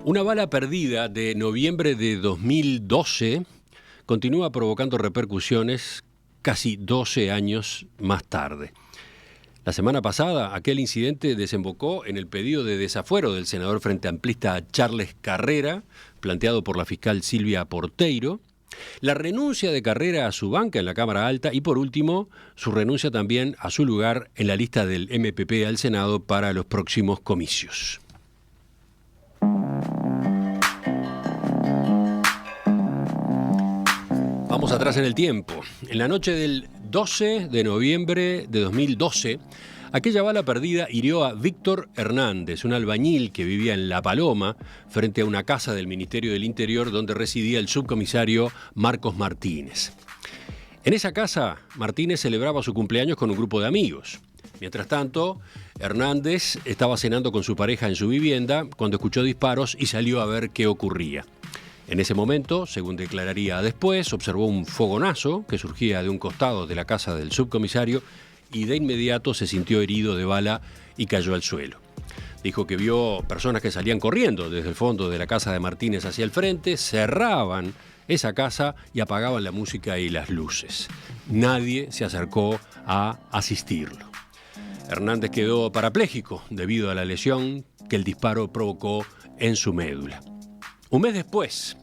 Una bala perdida de noviembre de 2012 continúa provocando repercusiones casi 12 años más tarde. La semana pasada, aquel incidente desembocó en el pedido de desafuero del senador frente amplista Charles Carrera, planteado por la fiscal Silvia Porteiro, la renuncia de Carrera a su banca en la Cámara Alta y, por último, su renuncia también a su lugar en la lista del MPP al Senado para los próximos comicios. Vamos atrás en el tiempo. En la noche del 12 de noviembre de 2012, aquella bala perdida hirió a Víctor Hernández, un albañil que vivía en La Paloma, frente a una casa del Ministerio del Interior donde residía el subcomisario Marcos Martínez. En esa casa, Martínez celebraba su cumpleaños con un grupo de amigos. Mientras tanto, Hernández estaba cenando con su pareja en su vivienda cuando escuchó disparos y salió a ver qué ocurría. En ese momento, según declararía después, observó un fogonazo que surgía de un costado de la casa del subcomisario y de inmediato se sintió herido de bala y cayó al suelo. Dijo que vio personas que salían corriendo desde el fondo de la casa de Martínez hacia el frente, cerraban esa casa y apagaban la música y las luces. Nadie se acercó a asistirlo. Hernández quedó parapléjico debido a la lesión que el disparo provocó en su médula. Un mes después,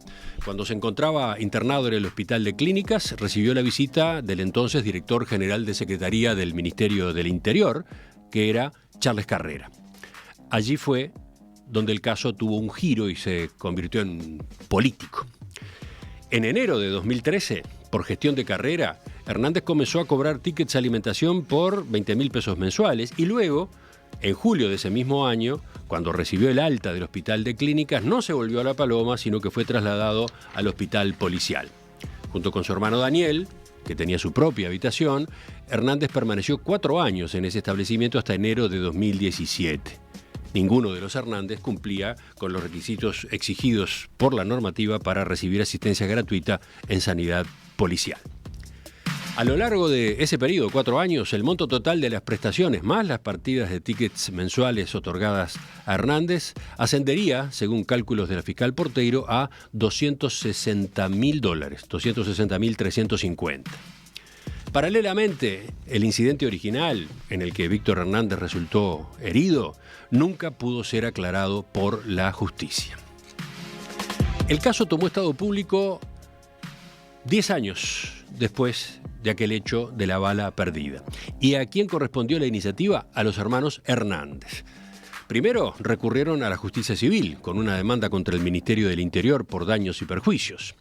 cuando se encontraba internado en el Hospital de Clínicas, recibió la visita del entonces director general de Secretaría del Ministerio del Interior, que era Charles Carrera. Allí fue donde el caso tuvo un giro y se convirtió en político. En enero de 2013, por gestión de Carrera, Hernández comenzó a cobrar tickets de alimentación por 20.000 pesos mensuales y luego, en julio de ese mismo año, cuando recibió el alta del Hospital de Clínicas, no se volvió a La Paloma, sino que fue trasladado al Hospital Policial. Junto con su hermano Daniel, que tenía su propia habitación, Hernández permaneció 4 años en ese establecimiento hasta enero de 2017. Ninguno de los Hernández cumplía con los requisitos exigidos por la normativa para recibir asistencia gratuita en sanidad policial. A lo largo de ese periodo, 4 años, el monto total de las prestaciones más las partidas de tickets mensuales otorgadas a Hernández ascendería, según cálculos de la fiscal Porteiro, a $260.000, $260.350. Paralelamente, el incidente original, en el que Víctor Hernández resultó herido, nunca pudo ser aclarado por la justicia. El caso tomó estado público 10 años después de aquel hecho de la bala perdida. ¿Y a quién correspondió la iniciativa? A los hermanos Hernández. Primero recurrieron a la justicia civil con una demanda contra el Ministerio del Interior por daños y perjuicios.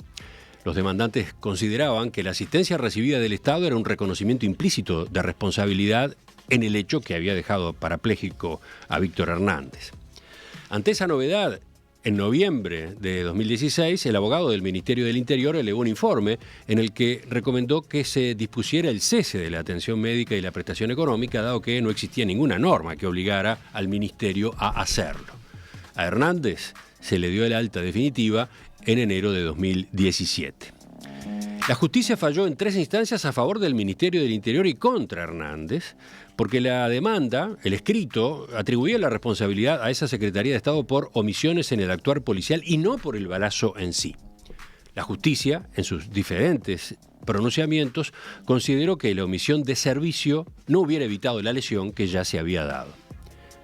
Los demandantes consideraban que la asistencia recibida del Estado era un reconocimiento implícito de responsabilidad en el hecho que había dejado parapléjico a Víctor Hernández. Ante esa novedad, en noviembre de 2016, el abogado del Ministerio del Interior elevó un informe en el que recomendó que se dispusiera el cese de la atención médica y la prestación económica, dado que no existía ninguna norma que obligara al Ministerio a hacerlo. A Hernández se le dio el alta definitiva en enero de 2017. La justicia falló en 3 instancias a favor del Ministerio del Interior y contra Hernández, porque la demanda, el escrito, atribuía la responsabilidad a esa Secretaría de Estado por omisiones en el actuar policial y no por el balazo en sí. La justicia, en sus diferentes pronunciamientos, consideró que la omisión de servicio no hubiera evitado la lesión que ya se había dado.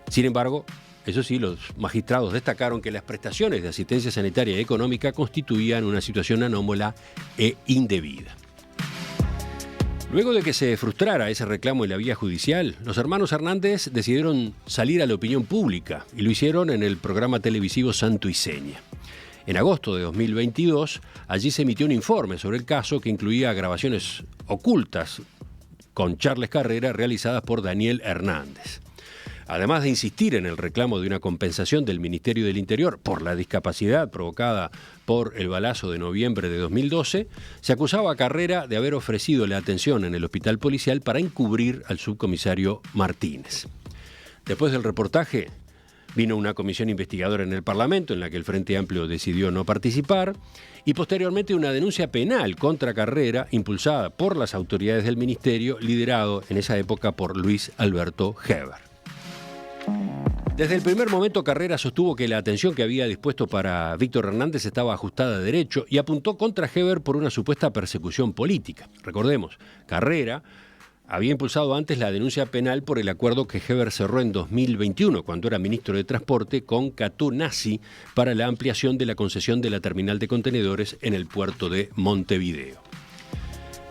Sin embargo, eso sí, los magistrados destacaron que las prestaciones de asistencia sanitaria y económica constituían una situación anómala e indebida. Luego de que se frustrara ese reclamo en la vía judicial, los hermanos Hernández decidieron salir a la opinión pública y lo hicieron en el programa televisivo Santo y Seña. En agosto de 2022, allí se emitió un informe sobre el caso que incluía grabaciones ocultas con Charles Carrera realizadas por Daniel Hernández. Además de insistir en el reclamo de una compensación del Ministerio del Interior por la discapacidad provocada por el balazo de noviembre de 2012, se acusaba a Carrera de haber ofrecido la atención en el hospital policial para encubrir al subcomisario Martínez. Después del reportaje, vino una comisión investigadora en el Parlamento en la que el Frente Amplio decidió no participar y posteriormente una denuncia penal contra Carrera impulsada por las autoridades del ministerio, liderado en esa época por Luis Alberto Heber. Desde el primer momento, Carrera sostuvo que la atención que había dispuesto para Víctor Hernández estaba ajustada de derecho y apuntó contra Heber por una supuesta persecución política. Recordemos, Carrera había impulsado antes la denuncia penal por el acuerdo que Heber cerró en 2021, cuando era ministro de Transporte, con Catunasi para la ampliación de la concesión de la terminal de contenedores en el puerto de Montevideo.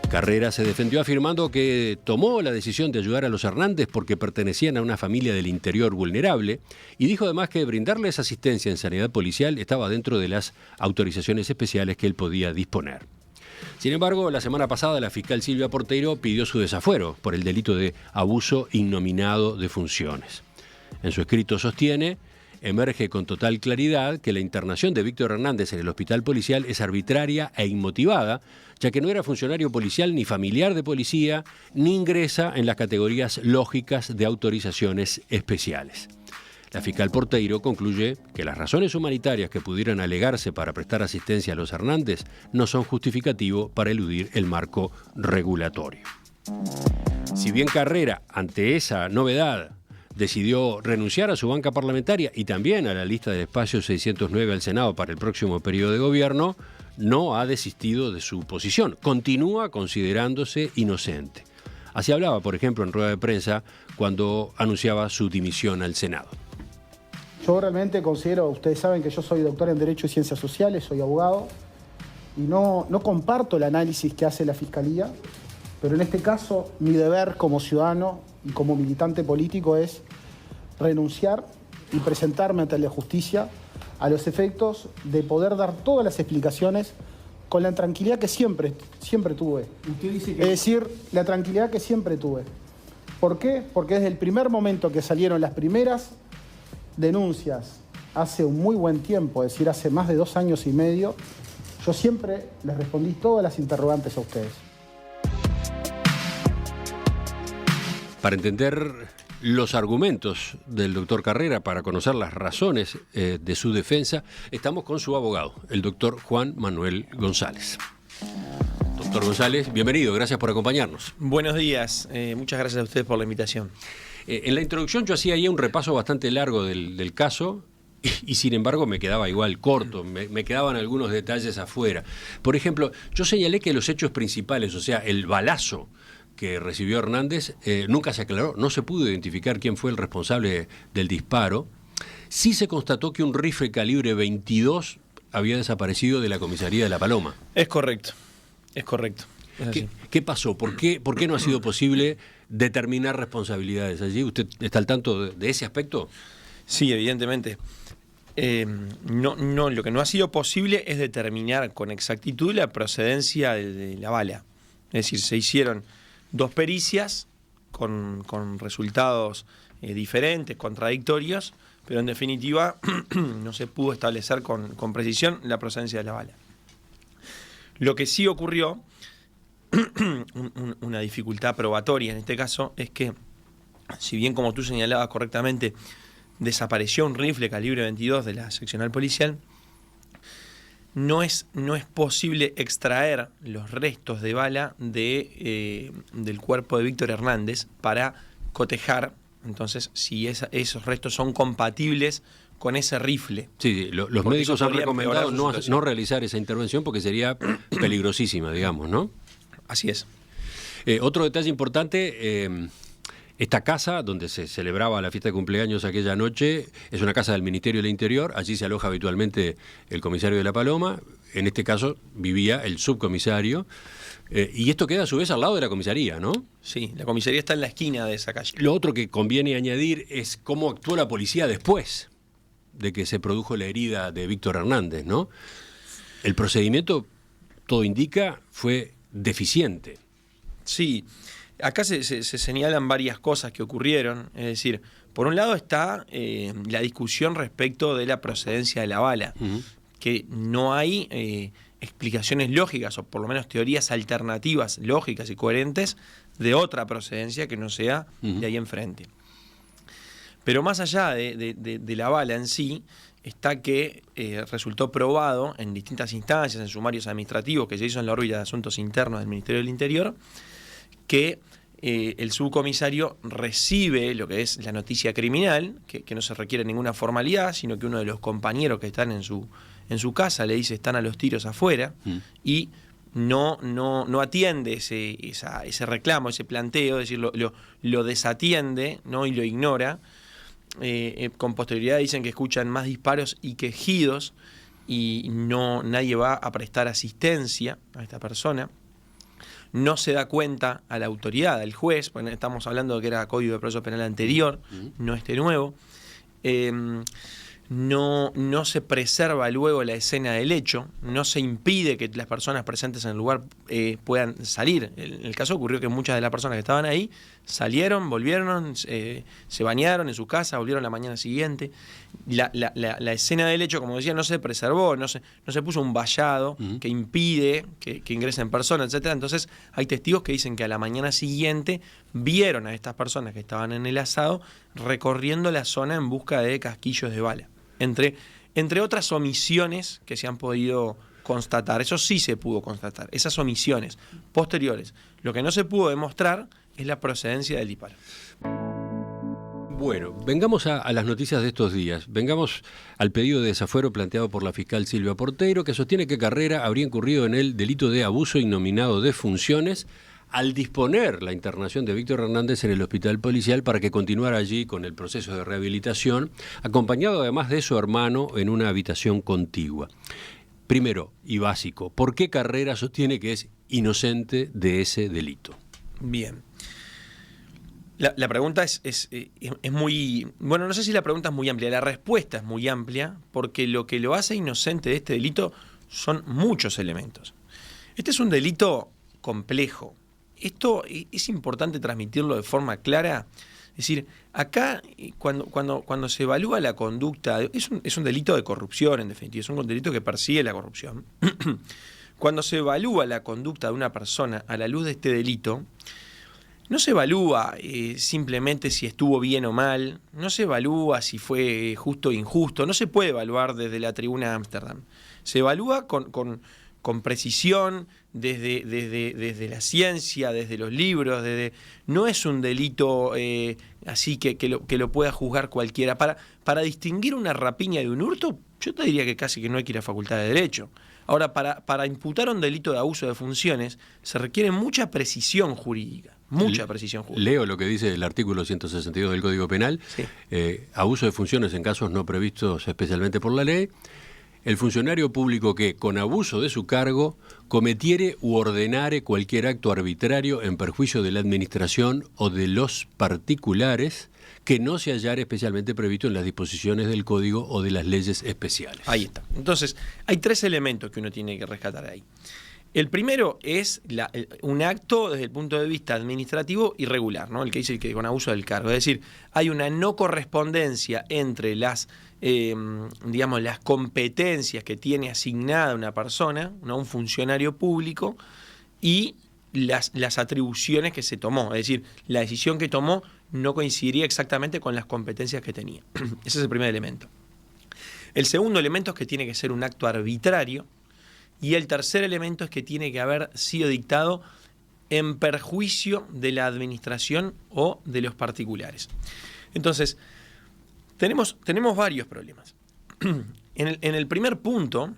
Carrera se defendió afirmando que tomó la decisión de ayudar a los Hernández porque pertenecían a una familia del interior vulnerable y dijo además que brindarles asistencia en sanidad policial estaba dentro de las autorizaciones especiales que él podía disponer. Sin embargo, la semana pasada la fiscal Silvia Porteiro pidió su desafuero por el delito de abuso innominado de funciones. En su escrito sostiene: emerge con total claridad que la internación de Víctor Hernández en el hospital policial es arbitraria e inmotivada, ya que no era funcionario policial ni familiar de policía, ni ingresa en las categorías lógicas de autorizaciones especiales. La fiscal Porteiro concluye que las razones humanitarias que pudieran alegarse para prestar asistencia a los Hernández no son justificativo para eludir el marco regulatorio. Si bien Carrera, ante esa novedad, decidió renunciar a su banca parlamentaria y también a la lista del espacio 609 al Senado para el próximo periodo de gobierno, no ha desistido de su posición. Continúa considerándose inocente. Así hablaba, por ejemplo, en rueda de prensa cuando anunciaba su dimisión al Senado. Yo realmente considero, ustedes saben que yo soy doctor en Derecho y Ciencias Sociales, soy abogado, y no comparto el análisis que hace la Fiscalía, pero en este caso mi deber como ciudadano y como militante político es renunciar y presentarme ante la justicia a los efectos de poder dar todas las explicaciones con la tranquilidad que siempre tuve. Usted dice que... Es decir, la tranquilidad que siempre tuve. ¿Por qué? Porque desde el primer momento que salieron las primeras denuncias, hace un muy buen tiempo, es decir, hace más de 2 años y medio, yo siempre les respondí todas las interrogantes a ustedes. Para entender los argumentos del doctor Carrera, para conocer las razones de su defensa, estamos con su abogado, el doctor Juan Manuel González. Doctor González, bienvenido, gracias por acompañarnos. Buenos días, muchas gracias a ustedes por la invitación. En la introducción yo hacía ahí un repaso bastante largo del caso y sin embargo me quedaba igual corto, me quedaban algunos detalles afuera. Por ejemplo, yo señalé que los hechos principales, o sea, el balazo que recibió Hernández, nunca se aclaró, no se pudo identificar quién fue el responsable del disparo. Sí se constató que un rifle calibre 22 había desaparecido de la comisaría de La Paloma. Es correcto, es correcto. ¿Qué pasó? ¿Por qué no ha sido posible determinar responsabilidades allí? ¿Usted está al tanto de ese aspecto? Sí, evidentemente. Lo que no ha sido posible es determinar con exactitud la procedencia de la bala. Es decir, se hicieron 2 pericias con resultados diferentes, contradictorios, pero en definitiva no se pudo establecer con precisión la procedencia de la bala. Lo que sí ocurrió, una dificultad probatoria en este caso, es que, si bien como tú señalabas correctamente, desapareció un rifle calibre 22 de la seccional policial, no es posible extraer los restos de bala del cuerpo de Víctor Hernández para cotejar, entonces, si esos restos son compatibles con ese rifle. Sí, los médicos han recomendado no realizar esa intervención porque sería peligrosísima, digamos, ¿no? Así es. Otro detalle importante, esta casa donde se celebraba la fiesta de cumpleaños aquella noche es una casa del Ministerio del Interior, allí se aloja habitualmente el comisario de La Paloma, en este caso vivía el subcomisario, y esto queda a su vez al lado de la comisaría, ¿no? Sí, la comisaría está en la esquina de esa calle. Lo otro que conviene añadir es cómo actuó la policía después de que se produjo la herida de Víctor Hernández, ¿no? El procedimiento, todo indica, fue deficiente. Sí, acá se señalan varias cosas que ocurrieron, es decir, por un lado está la discusión respecto de la procedencia de la bala, que no hay explicaciones lógicas, o por lo menos teorías alternativas lógicas y coherentes de otra procedencia que no sea de ahí enfrente. Pero más allá de la bala en sí, está que resultó probado en distintas instancias, en sumarios administrativos que se hizo en la órbita de asuntos internos del Ministerio del Interior, que el subcomisario recibe lo que es la noticia criminal, que no se requiere ninguna formalidad, sino que uno de los compañeros que están en su casa le dice están a los tiros afuera, y no atiende ese reclamo, ese planteo, es decir, lo desatiende, ¿no? Y lo ignora. Con posterioridad dicen que escuchan más disparos y quejidos y nadie va a prestar asistencia a esta persona. No se da cuenta a la autoridad, al juez, porque estamos hablando de que era Código de Proceso Penal anterior, no este nuevo. No se preserva luego la escena del hecho, no se impide que las personas presentes en el lugar puedan salir. En el caso ocurrió que muchas de las personas que estaban ahí salieron, volvieron, se bañaron en su casa, volvieron la mañana siguiente. La escena del hecho, como decía, no se preservó, no se puso un vallado que impide que ingresen personas, etc. Entonces hay testigos que dicen que a la mañana siguiente vieron a estas personas que estaban en el asado recorriendo la zona en busca de casquillos de bala. Entre otras omisiones que se han podido constatar, eso sí se pudo constatar, esas omisiones posteriores. Lo que no se pudo demostrar es la procedencia del disparo. Bueno, vengamos a las noticias de estos días. Vengamos al pedido de desafuero planteado por la fiscal Silvia Porteiro, que sostiene que Carrera habría incurrido en el delito de abuso innominado de funciones al disponer la internación de Víctor Hernández en el hospital policial para que continuara allí con el proceso de rehabilitación, acompañado además de su hermano en una habitación contigua. Primero y básico, ¿por qué Carrera sostiene que es inocente de ese delito? Bien. La pregunta es muy... Bueno, no sé si la pregunta es muy amplia, la respuesta es muy amplia, porque lo que lo hace inocente de este delito son muchos elementos. Este es un delito complejo. Esto es importante transmitirlo de forma clara. Es decir, acá cuando se evalúa la conducta, es un delito de corrupción, en definitiva, es un delito que persigue la corrupción. Cuando se evalúa la conducta de una persona a la luz de este delito, no se evalúa simplemente si estuvo bien o mal, no se evalúa si fue justo o injusto, no se puede evaluar desde la tribuna de Ámsterdam. Se evalúa con precisión, desde la ciencia, desde los libros, no es un delito así que lo pueda juzgar cualquiera. Para distinguir una rapiña de un hurto, yo te diría que casi que no hay que ir a Facultad de Derecho. Ahora, para imputar un delito de abuso de funciones, se requiere mucha precisión jurídica. Mucha precisión jurídica. Leo lo que dice el artículo 162 del Código Penal. Sí. Abuso de funciones en casos no previstos especialmente por la ley. El funcionario público que, con abuso de su cargo, cometiere u ordenare cualquier acto arbitrario en perjuicio de la administración o de los particulares que no se hallare especialmente previsto en las disposiciones del Código o de las leyes especiales. Ahí está. Entonces, hay tres elementos que uno tiene que rescatar ahí. El primero es un acto desde el punto de vista administrativo irregular, ¿no? El que dice que con abuso del cargo. Es decir, hay una no correspondencia entre las competencias que tiene asignada una persona, ¿no? Un funcionario público, y las atribuciones que se tomó. Es decir, la decisión que tomó no coincidiría exactamente con las competencias que tenía. Ese es el primer elemento. El segundo elemento es que tiene que ser un acto arbitrario. Y el tercer elemento es que tiene que haber sido dictado en perjuicio de la administración o de los particulares. Entonces, tenemos varios problemas. En el primer punto,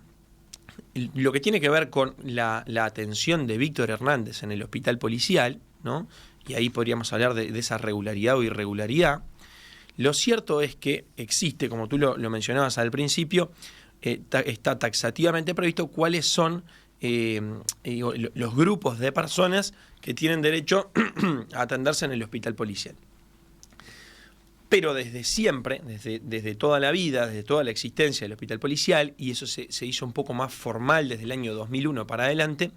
lo que tiene que ver con la atención de Víctor Hernández en el hospital policial, ¿no? Y ahí podríamos hablar de esa regularidad o irregularidad. Lo cierto es que existe, como tú lo mencionabas al principio, está taxativamente previsto cuáles son los grupos de personas que tienen derecho a atenderse en el hospital policial. Pero desde siempre, desde toda la vida, desde toda la existencia del hospital policial, y eso se hizo un poco más formal desde el año 2001 para adelante,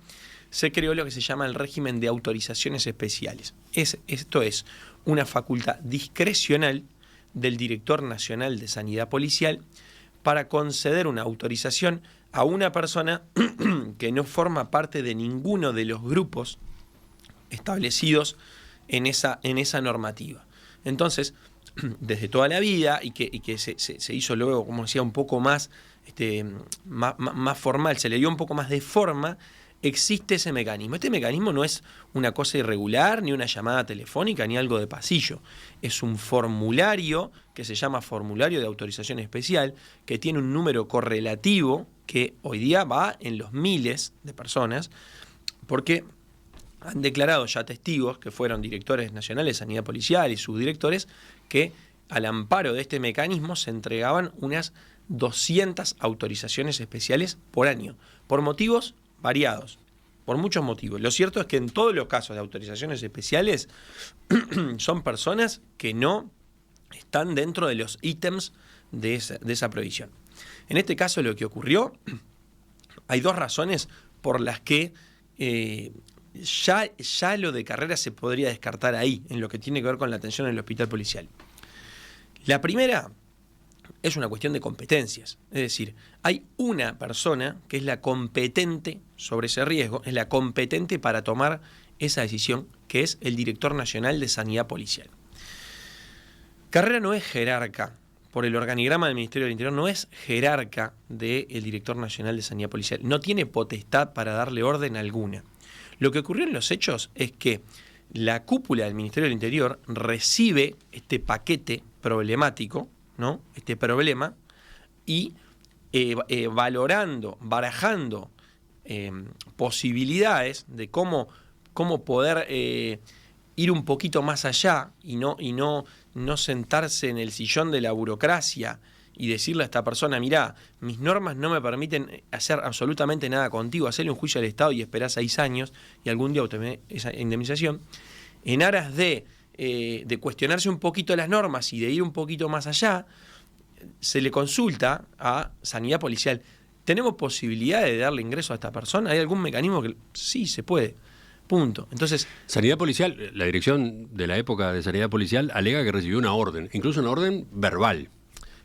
se creó lo que se llama el régimen de autorizaciones especiales. Esto es una facultad discrecional del Director Nacional de Sanidad Policial para conceder una autorización a una persona que no forma parte de ninguno de los grupos establecidos en esa normativa. Entonces, desde toda la vida, y que se hizo luego, como decía, un poco más formal, se le dio un poco más de forma, existe ese mecanismo. Este mecanismo no es una cosa irregular, ni una llamada telefónica, ni algo de pasillo. Es un formulario que se llama formulario de autorización especial, que tiene un número correlativo que hoy día va en los miles de personas, porque han declarado ya testigos que fueron directores nacionales de sanidad policial y subdirectores que al amparo de este mecanismo se entregaban unas 200 autorizaciones especiales por año, por motivos variados, por muchos motivos. Lo cierto es que en todos los casos de autorizaciones especiales son personas que no están dentro de los ítems de esa prohibición. En este caso lo que ocurrió, hay dos razones por las que ya lo de carrera se podría descartar ahí, en lo que tiene que ver con la atención en el hospital policial. La primera es una cuestión de competencias, es decir, hay una persona que es la competente sobre ese riesgo, es la competente para tomar esa decisión, que es el director nacional de sanidad policial. Carrera no es jerarca, por el organigrama del Ministerio del Interior, no es jerarca del director nacional de sanidad policial, no tiene potestad para darle orden alguna. Lo que ocurrió en los hechos es que la cúpula del Ministerio del Interior recibe este paquete problemático, ¿no? Este problema, y valorando, barajando posibilidades de cómo poder ir un poquito más allá y no sentarse en el sillón de la burocracia y decirle a esta persona, mirá, mis normas no me permiten hacer absolutamente nada contigo, hacerle un juicio al Estado y esperar 6 años y algún día obtener esa indemnización, en aras de cuestionarse un poquito las normas y de ir un poquito más allá, se le consulta a Sanidad Policial. ¿Tenemos posibilidad de darle ingreso a esta persona? ¿Hay algún mecanismo que...? Sí, se puede. Punto. Entonces, Sanidad Policial, la dirección de la época de Sanidad Policial alega que recibió una orden, incluso una orden verbal.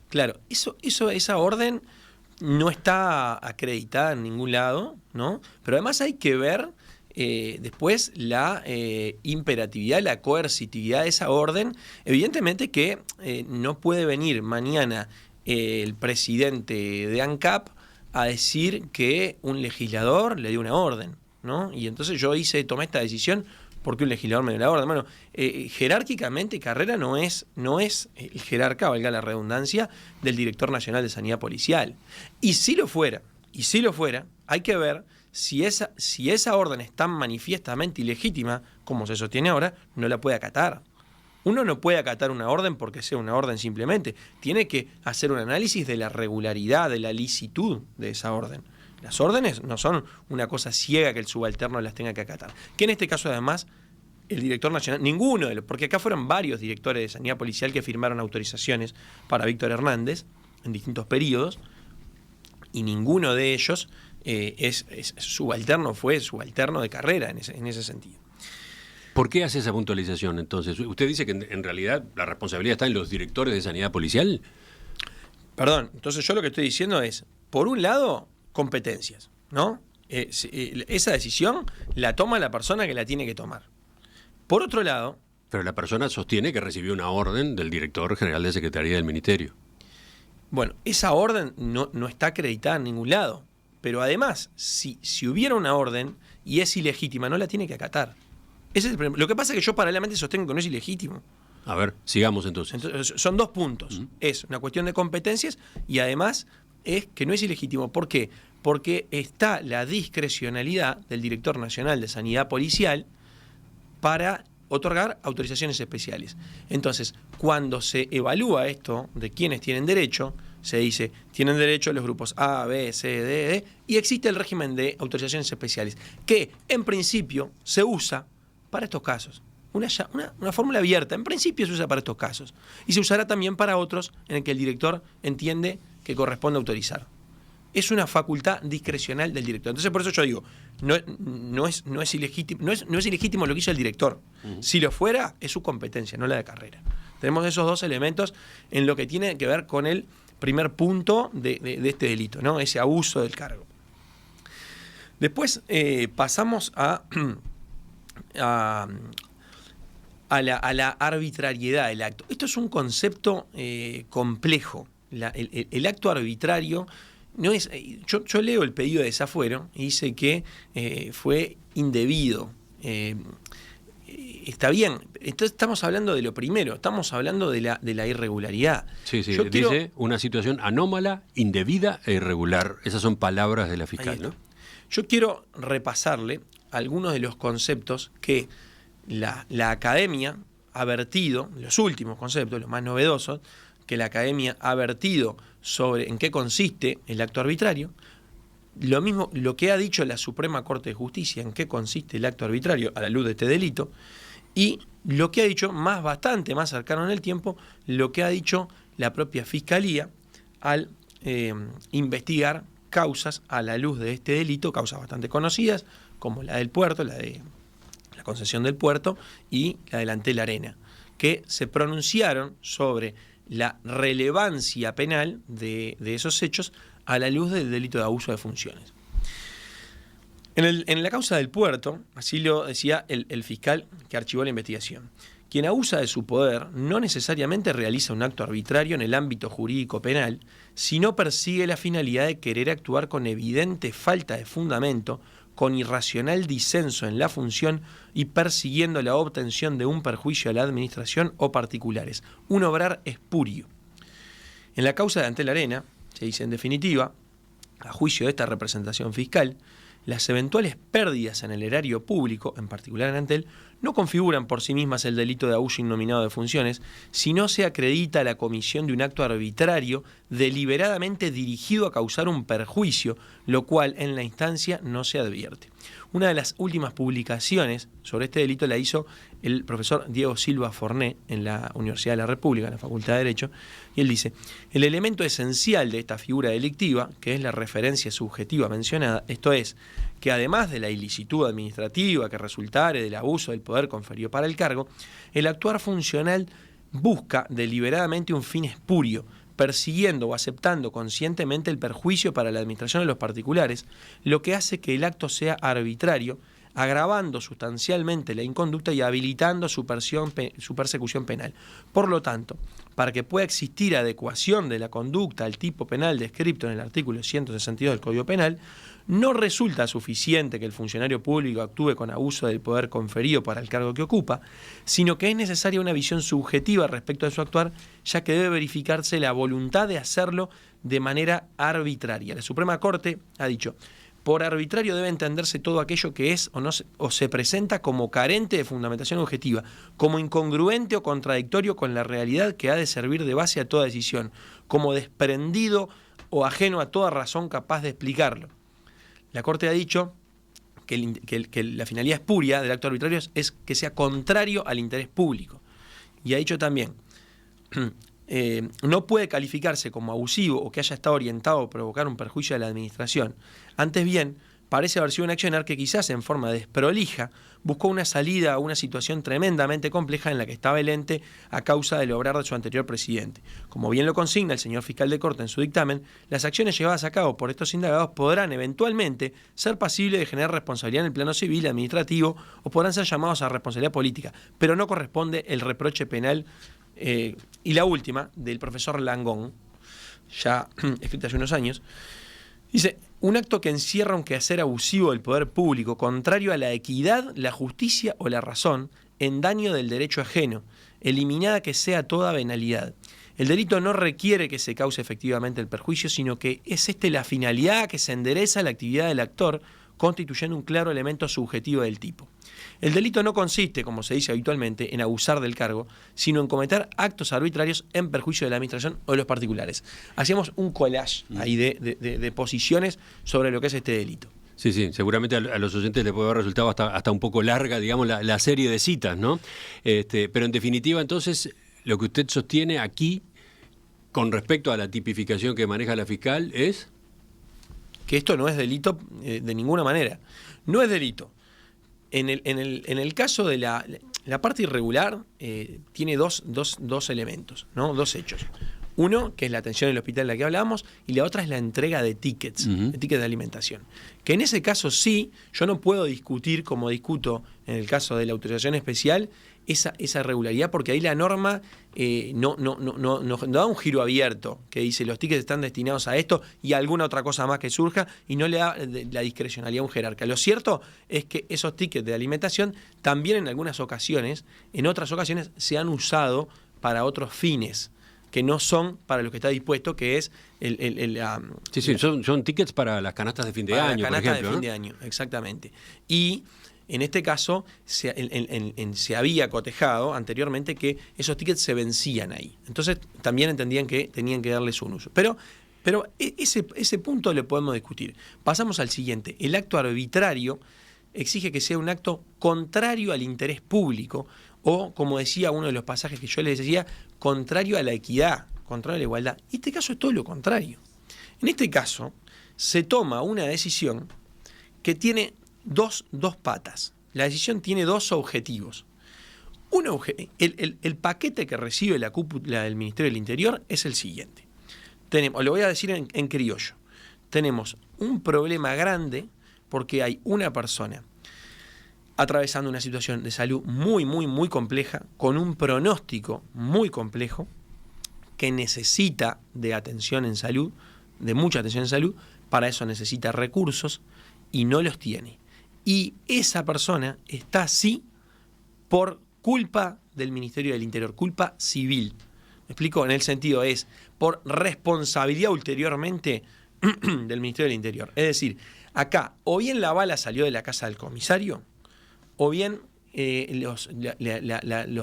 Claro, esa orden no está acreditada en ningún lado, ¿no? Pero además hay que ver después la imperatividad, la coercitividad de esa orden. Evidentemente que no puede venir mañana el presidente de ANCAP a decir que un legislador le dio una orden, ¿no? Y entonces tomé esta decisión porque un legislador me dio la orden. Bueno, jerárquicamente Carrera no es el jerarca, valga la redundancia, del director nacional de sanidad policial. Y si lo fuera, hay que ver si esa orden es tan manifiestamente ilegítima como se sostiene ahora, no la puede acatar. Uno no puede acatar una orden porque sea una orden simplemente. Tiene que hacer un análisis de la regularidad, de la licitud de esa orden. Las órdenes no son una cosa ciega que el subalterno las tenga que acatar. Que en este caso, además, el director nacional, ninguno de los, porque acá fueron varios directores de sanidad policial que firmaron autorizaciones para Víctor Hernández en distintos periodos, y ninguno de ellos fue subalterno de Carrera en ese sentido. ¿Por qué hace esa puntualización entonces? ¿Usted dice que en realidad la responsabilidad está en los directores de sanidad policial? Perdón, entonces yo lo que estoy diciendo es, por un lado, competencias, ¿no? Esa decisión la toma la persona que la tiene que tomar. Por otro lado... Pero la persona sostiene que recibió una orden del director general de Secretaría del Ministerio. Bueno, esa orden no está acreditada en ningún lado. Pero además, si hubiera una orden y es ilegítima, no la tiene que acatar. Ese es el problema. Lo que pasa es que yo paralelamente sostengo que no es ilegítimo. A ver, sigamos entonces. Son dos puntos. Es una cuestión de competencias y además es que no es ilegítimo. ¿Por qué? Porque está la discrecionalidad del director nacional de sanidad policial para otorgar autorizaciones especiales. Entonces, cuando se evalúa esto de quienes tienen derecho, se dice, tienen derecho los grupos A, B, C, D, E, y existe el régimen de autorizaciones especiales, que en principio se usa para estos casos. Una fórmula abierta, en principio se usa para estos casos. Y se usará también para otros en el que el director entiende que corresponde autorizar. Es una facultad discrecional del director. Entonces, por eso yo digo, no es ilegítimo lo que hizo el director. Si lo fuera, es su competencia, no la de Carrera. Tenemos esos dos elementos en lo que tiene que ver con el primer punto de este delito, ¿no? Ese abuso del cargo. Después pasamos a la arbitrariedad del acto. Esto es un concepto complejo. El acto arbitrario no es, yo leo el pedido de desafuero y dice que fue indebido. Está bien, entonces estamos hablando de lo primero, estamos hablando de la irregularidad. Sí, dice una situación anómala, indebida e irregular. Esas son palabras de la fiscal, ¿no? Yo quiero repasarle algunos de los conceptos que la academia ha vertido, los últimos conceptos, los más novedosos, que la academia ha vertido sobre en qué consiste el acto arbitrario. Lo mismo, lo que ha dicho la Suprema Corte de Justicia, en qué consiste el acto arbitrario a la luz de este delito, y lo que ha dicho, bastante más cercano en el tiempo, lo que ha dicho la propia Fiscalía al investigar causas a la luz de este delito, causas bastante conocidas, como la del puerto, la de la concesión del puerto y la del Antel Arena, que se pronunciaron sobre la relevancia penal de esos hechos a la luz del delito de abuso de funciones. En la causa del puerto, así lo decía el fiscal que archivó la investigación, quien abusa de su poder no necesariamente realiza un acto arbitrario en el ámbito jurídico penal, sino persigue la finalidad de querer actuar con evidente falta de fundamento, con irracional disenso en la función y persiguiendo la obtención de un perjuicio a la administración o particulares, un obrar espurio. En la causa de Antel Arena, se dice en definitiva, a juicio de esta representación fiscal, las eventuales pérdidas en el erario público, en particular en Antel, no configuran por sí mismas el delito de abuso innominado de funciones, si no se acredita la comisión de un acto arbitrario deliberadamente dirigido a causar un perjuicio, lo cual en la instancia no se advierte. Una de las últimas publicaciones sobre este delito la hizo el profesor Diego Silva Forné en la Universidad de la República, en la Facultad de Derecho, y él dice: el elemento esencial de esta figura delictiva, que es la referencia subjetiva mencionada, esto es, que además de la ilicitud administrativa que resultare del abuso del poder conferido para el cargo, el actuar funcional busca deliberadamente un fin espurio, persiguiendo o aceptando conscientemente el perjuicio para la administración de los particulares, lo que hace que el acto sea arbitrario, agravando sustancialmente la inconducta y habilitando su persecución penal. Por lo tanto, para que pueda existir adecuación de la conducta al tipo penal descrito en el artículo 162 del Código Penal, no resulta suficiente que el funcionario público actúe con abuso del poder conferido para el cargo que ocupa, sino que es necesaria una visión subjetiva respecto de su actuar, ya que debe verificarse la voluntad de hacerlo de manera arbitraria. La Suprema Corte ha dicho: por arbitrario debe entenderse todo aquello que es o se presenta como carente de fundamentación objetiva, como incongruente o contradictorio con la realidad que ha de servir de base a toda decisión, como desprendido o ajeno a toda razón capaz de explicarlo. La Corte ha dicho que la finalidad espuria del acto arbitrario es que sea contrario al interés público. Y ha dicho también: no puede calificarse como abusivo o que haya estado orientado a provocar un perjuicio a la administración. Antes bien, parece haber sido un accionar que quizás en forma desprolija buscó una salida a una situación tremendamente compleja en la que estaba el ente a causa del obrar de su anterior presidente. Como bien lo consigna el señor fiscal de Corte en su dictamen, las acciones llevadas a cabo por estos indagados podrán eventualmente ser pasibles de generar responsabilidad en el plano civil, administrativo, o podrán ser llamados a responsabilidad política, pero no corresponde el reproche penal. Y la última, del profesor Langón, ya escrita hace unos años, dice: un acto que encierra un quehacer abusivo del poder público, contrario a la equidad, la justicia o la razón, en daño del derecho ajeno, eliminada que sea toda venalidad. El delito no requiere que se cause efectivamente el perjuicio, sino que es la finalidad que se endereza la actividad del actor, constituyendo un claro elemento subjetivo del tipo. El delito no consiste, como se dice habitualmente, en abusar del cargo, sino en cometer actos arbitrarios en perjuicio de la administración o de los particulares. Hacíamos un collage ahí de posiciones sobre lo que es este delito. Sí, seguramente a los oyentes les puede haber resultado hasta un poco larga, digamos, la serie de citas, ¿no? Pero en definitiva, entonces, lo que usted sostiene aquí, con respecto a la tipificación que maneja la fiscal, es que esto no es delito de ninguna manera. No es delito. En el caso de la parte irregular, tiene dos elementos, ¿no? Dos hechos. Uno, que es la atención en el hospital de la que hablábamos, y la otra es la entrega de tickets, de tickets de alimentación. Que en ese caso sí, yo no puedo discutir, como discuto en el caso de la autorización especial, esa regularidad, porque ahí la norma no da un giro abierto, que dice los tickets están destinados a esto y a alguna otra cosa más que surja, y no le da la discrecionalidad a un jerarca. Lo cierto es que esos tickets de alimentación también en algunas ocasiones, en otras ocasiones, se han usado para otros fines, que no son para lo que está dispuesto, que es son tickets para las canastas de fin de año, por ejemplo. Canastas de fin de año, exactamente. Y en este caso se había cotejado anteriormente que esos tickets se vencían ahí. Entonces también entendían que tenían que darles un uso. Pero ese punto le podemos discutir. Pasamos al siguiente. El acto arbitrario exige que sea un acto contrario al interés público, o, como decía uno de los pasajes que yo les decía, contrario a la equidad, contrario a la igualdad. Y este caso es todo lo contrario. En este caso se toma una decisión que tiene dos patas. La decisión tiene dos objetivos. El paquete que recibe la cúpula del Ministerio del Interior es el siguiente. Lo voy a decir en criollo. Tenemos un problema grande porque hay una persona atravesando una situación de salud muy, muy, muy compleja, con un pronóstico muy complejo, que necesita de atención en salud, de mucha atención en salud. Para eso necesita recursos y no los tiene. Y esa persona está así por culpa del Ministerio del Interior, culpa civil. ¿Me explico? En el sentido es por responsabilidad ulteriormente del Ministerio del Interior. Es decir, acá o bien la bala salió de la casa del comisario, o bien los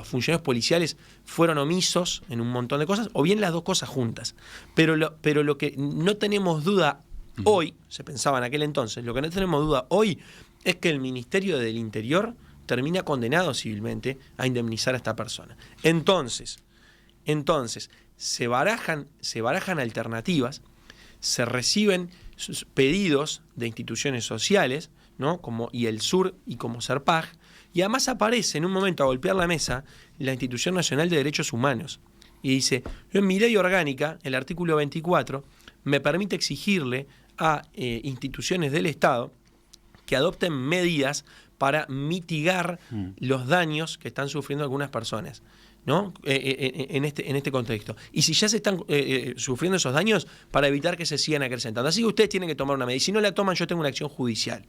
funcionarios policiales fueron omisos en un montón de cosas, o bien las dos cosas juntas. Pero lo que no tenemos duda hoy, se pensaba en aquel entonces, lo que no tenemos duda hoy es que el Ministerio del Interior termina condenado civilmente a indemnizar a esta persona. Entonces se barajan alternativas, se reciben pedidos de instituciones sociales, ¿no? Y el SUR y como SERPAG, y además aparece en un momento a golpear la mesa la Institución Nacional de Derechos Humanos y dice: yo en mi ley orgánica, el artículo 24, me permite exigirle a instituciones del Estado que adopten medidas para mitigar los daños que están sufriendo algunas personas, ¿no? En este contexto. Y si ya se están sufriendo esos daños, para evitar que se sigan acrecentando. Así que ustedes tienen que tomar una medida. Y si no la toman, yo tengo una acción judicial.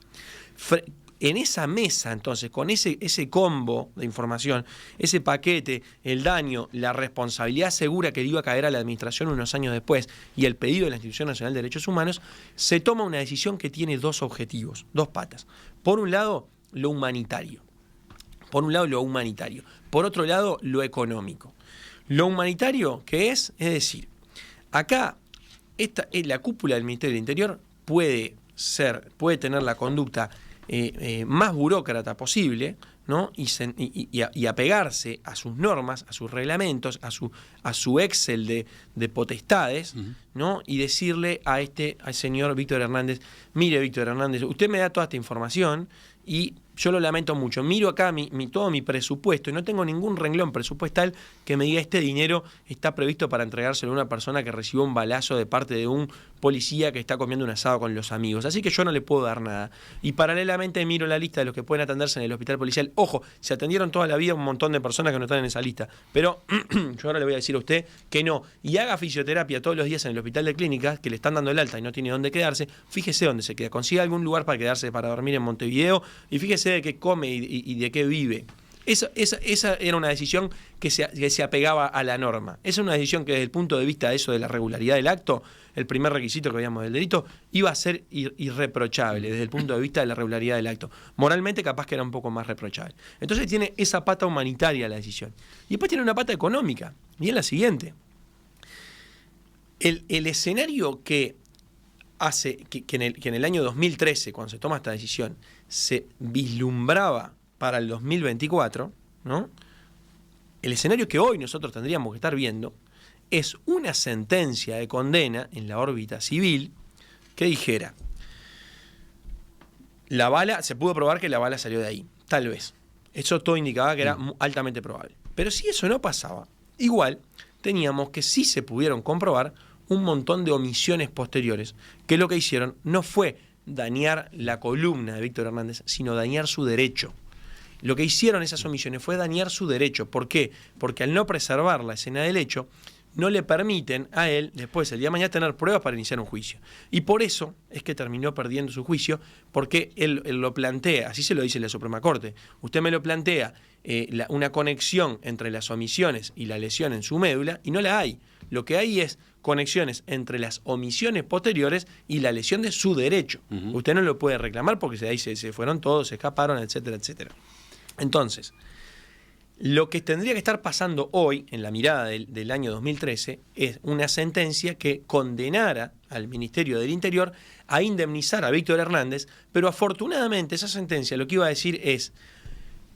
En esa mesa, entonces, con ese combo de información, ese paquete, el daño, la responsabilidad segura que le iba a caer a la administración unos años después y el pedido de la Institución Nacional de Derechos Humanos, se toma una decisión que tiene dos objetivos, dos patas. Por un lado, lo humanitario. Por otro lado, lo económico. Lo humanitario, ¿qué es? Es decir, acá la cúpula del Ministerio del Interior puede tener la conducta más burócrata posible, ¿no? y apegarse a sus normas, a sus reglamentos, a su Excel de potestades, ¿no? Y decirle al señor Víctor Hernández: mire, Víctor Hernández, usted me da toda esta información y yo lo lamento mucho. Miro acá todo mi presupuesto y no tengo ningún renglón presupuestal que me diga este dinero está previsto para entregárselo a una persona que recibió un balazo de parte de un policía que está comiendo un asado con los amigos. Así que yo no le puedo dar nada. Y paralelamente miro la lista de los que pueden atenderse en el hospital policial. Ojo, se atendieron toda la vida un montón de personas que no están en esa lista. Pero yo ahora le voy a decir a usted que no. Y haga fisioterapia todos los días en el hospital de clínicas, que le están dando el alta y no tiene dónde quedarse. Fíjese dónde se queda. Consiga algún lugar para quedarse, para dormir en Montevideo. Y fíjese de qué come y de qué vive. Esa era una decisión que se apegaba a la norma. Esa es una decisión que desde el punto de vista de eso de la regularidad del acto, el primer requisito que veíamos del delito, iba a ser irreprochable desde el punto de vista de la regularidad del acto. Moralmente capaz que era un poco más reprochable. Entonces tiene esa pata humanitaria la decisión. Y después tiene una pata económica. Y es la siguiente. El escenario que hace que en el año 2013, cuando se toma esta decisión, se vislumbraba para el 2024, ¿no? El escenario que hoy nosotros tendríamos que estar viendo es una sentencia de condena en la órbita civil que dijera: la bala, se pudo probar que la bala salió de ahí, tal vez. Eso todo indicaba que era altamente probable. Pero si eso no pasaba, igual teníamos que sí se pudieron comprobar un montón de omisiones posteriores, que lo que hicieron no fue dañar la columna de Víctor Hernández, sino dañar su derecho. Lo que hicieron esas omisiones fue dañar su derecho. ¿Por qué? Porque al no preservar la escena del hecho, no le permiten a él, después, el día de mañana, tener pruebas para iniciar un juicio. Y por eso es que terminó perdiendo su juicio, porque él lo plantea, así se lo dice la Suprema Corte. Usted me lo plantea una conexión entre las omisiones y la lesión en su médula, y no la hay. Lo que hay es conexiones entre las omisiones posteriores y la lesión de su derecho. Usted no lo puede reclamar porque de ahí se fueron todos, se escaparon, etcétera, etcétera. Entonces, lo que tendría que estar pasando hoy, en la mirada del año 2013, es una sentencia que condenara al Ministerio del Interior a indemnizar a Víctor Hernández, pero afortunadamente esa sentencia lo que iba a decir es,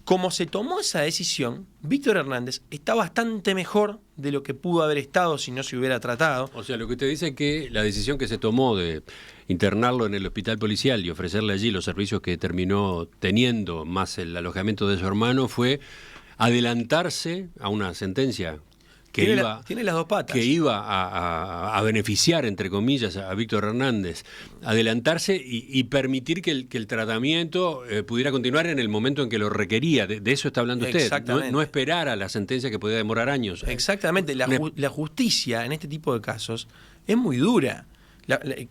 como se tomó esa decisión, Víctor Hernández está bastante mejor de lo que pudo haber estado si no se hubiera tratado. O sea, lo que usted dice es que la decisión que se tomó de internarlo en el hospital policial y ofrecerle allí los servicios que terminó teniendo, más el alojamiento de su hermano, fue adelantarse a una sentencia que tiene las dos patas. Que iba a beneficiar, entre comillas, a Víctor Hernández, adelantarse y permitir que el tratamiento pudiera continuar en el momento en que lo requería. De eso está hablando usted. No esperar a la sentencia que podía demorar años. Exactamente. La justicia en este tipo de casos es muy dura.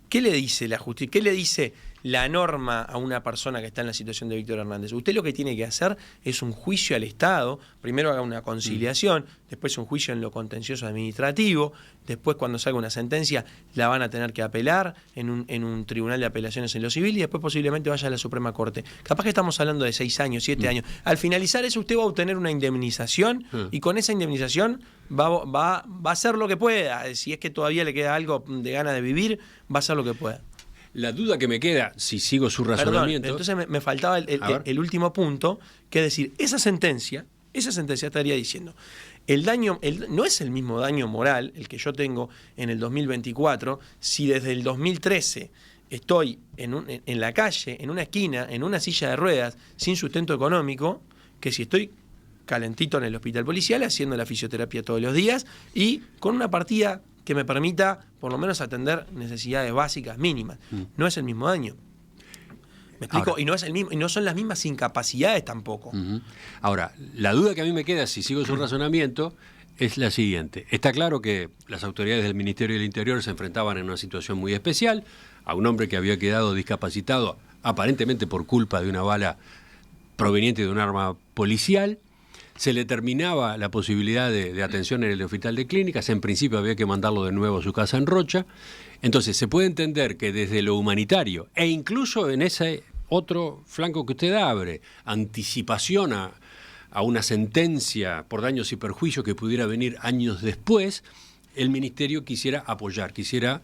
¿Qué le dice la justicia? ¿Qué le dice la norma a una persona que está en la situación de Víctor Hernández? Usted lo que tiene que hacer es un juicio al Estado, primero haga una conciliación, después un juicio en lo contencioso administrativo, después cuando salga una sentencia la van a tener que apelar en un tribunal de apelaciones en lo civil y después posiblemente vaya a la Suprema Corte. Capaz que estamos hablando de 6 años, 7 años. Al finalizar eso usted va a obtener una indemnización y con esa indemnización va a hacer lo que pueda. Si es que todavía le queda algo de ganas de vivir, va a hacer lo que pueda. La duda que me queda, si sigo su razonamiento... Perdón, entonces me faltaba el último punto, que es decir, esa sentencia estaría diciendo, el daño no es el mismo daño moral, el que yo tengo en el 2024, si desde el 2013 estoy en la calle, en una esquina, en una silla de ruedas, sin sustento económico, que si estoy calentito en el hospital policial, haciendo la fisioterapia todos los días y con una partida que me permita por lo menos atender necesidades básicas mínimas. No es el mismo daño. ¿Me explico? Ahora, y no son las mismas incapacidades tampoco. Ahora, la duda que a mí me queda, si sigo su razonamiento, es la siguiente. Está claro que las autoridades del Ministerio del Interior se enfrentaban en una situación muy especial, a un hombre que había quedado discapacitado aparentemente por culpa de una bala proveniente de un arma policial. Se le terminaba la posibilidad de atención en el hospital de clínicas, en principio había que mandarlo de nuevo a su casa en Rocha. Entonces se puede entender que desde lo humanitario, e incluso en ese otro flanco que usted abre, anticipación a una sentencia por daños y perjuicios que pudiera venir años después, el Ministerio quisiera apoyar, quisiera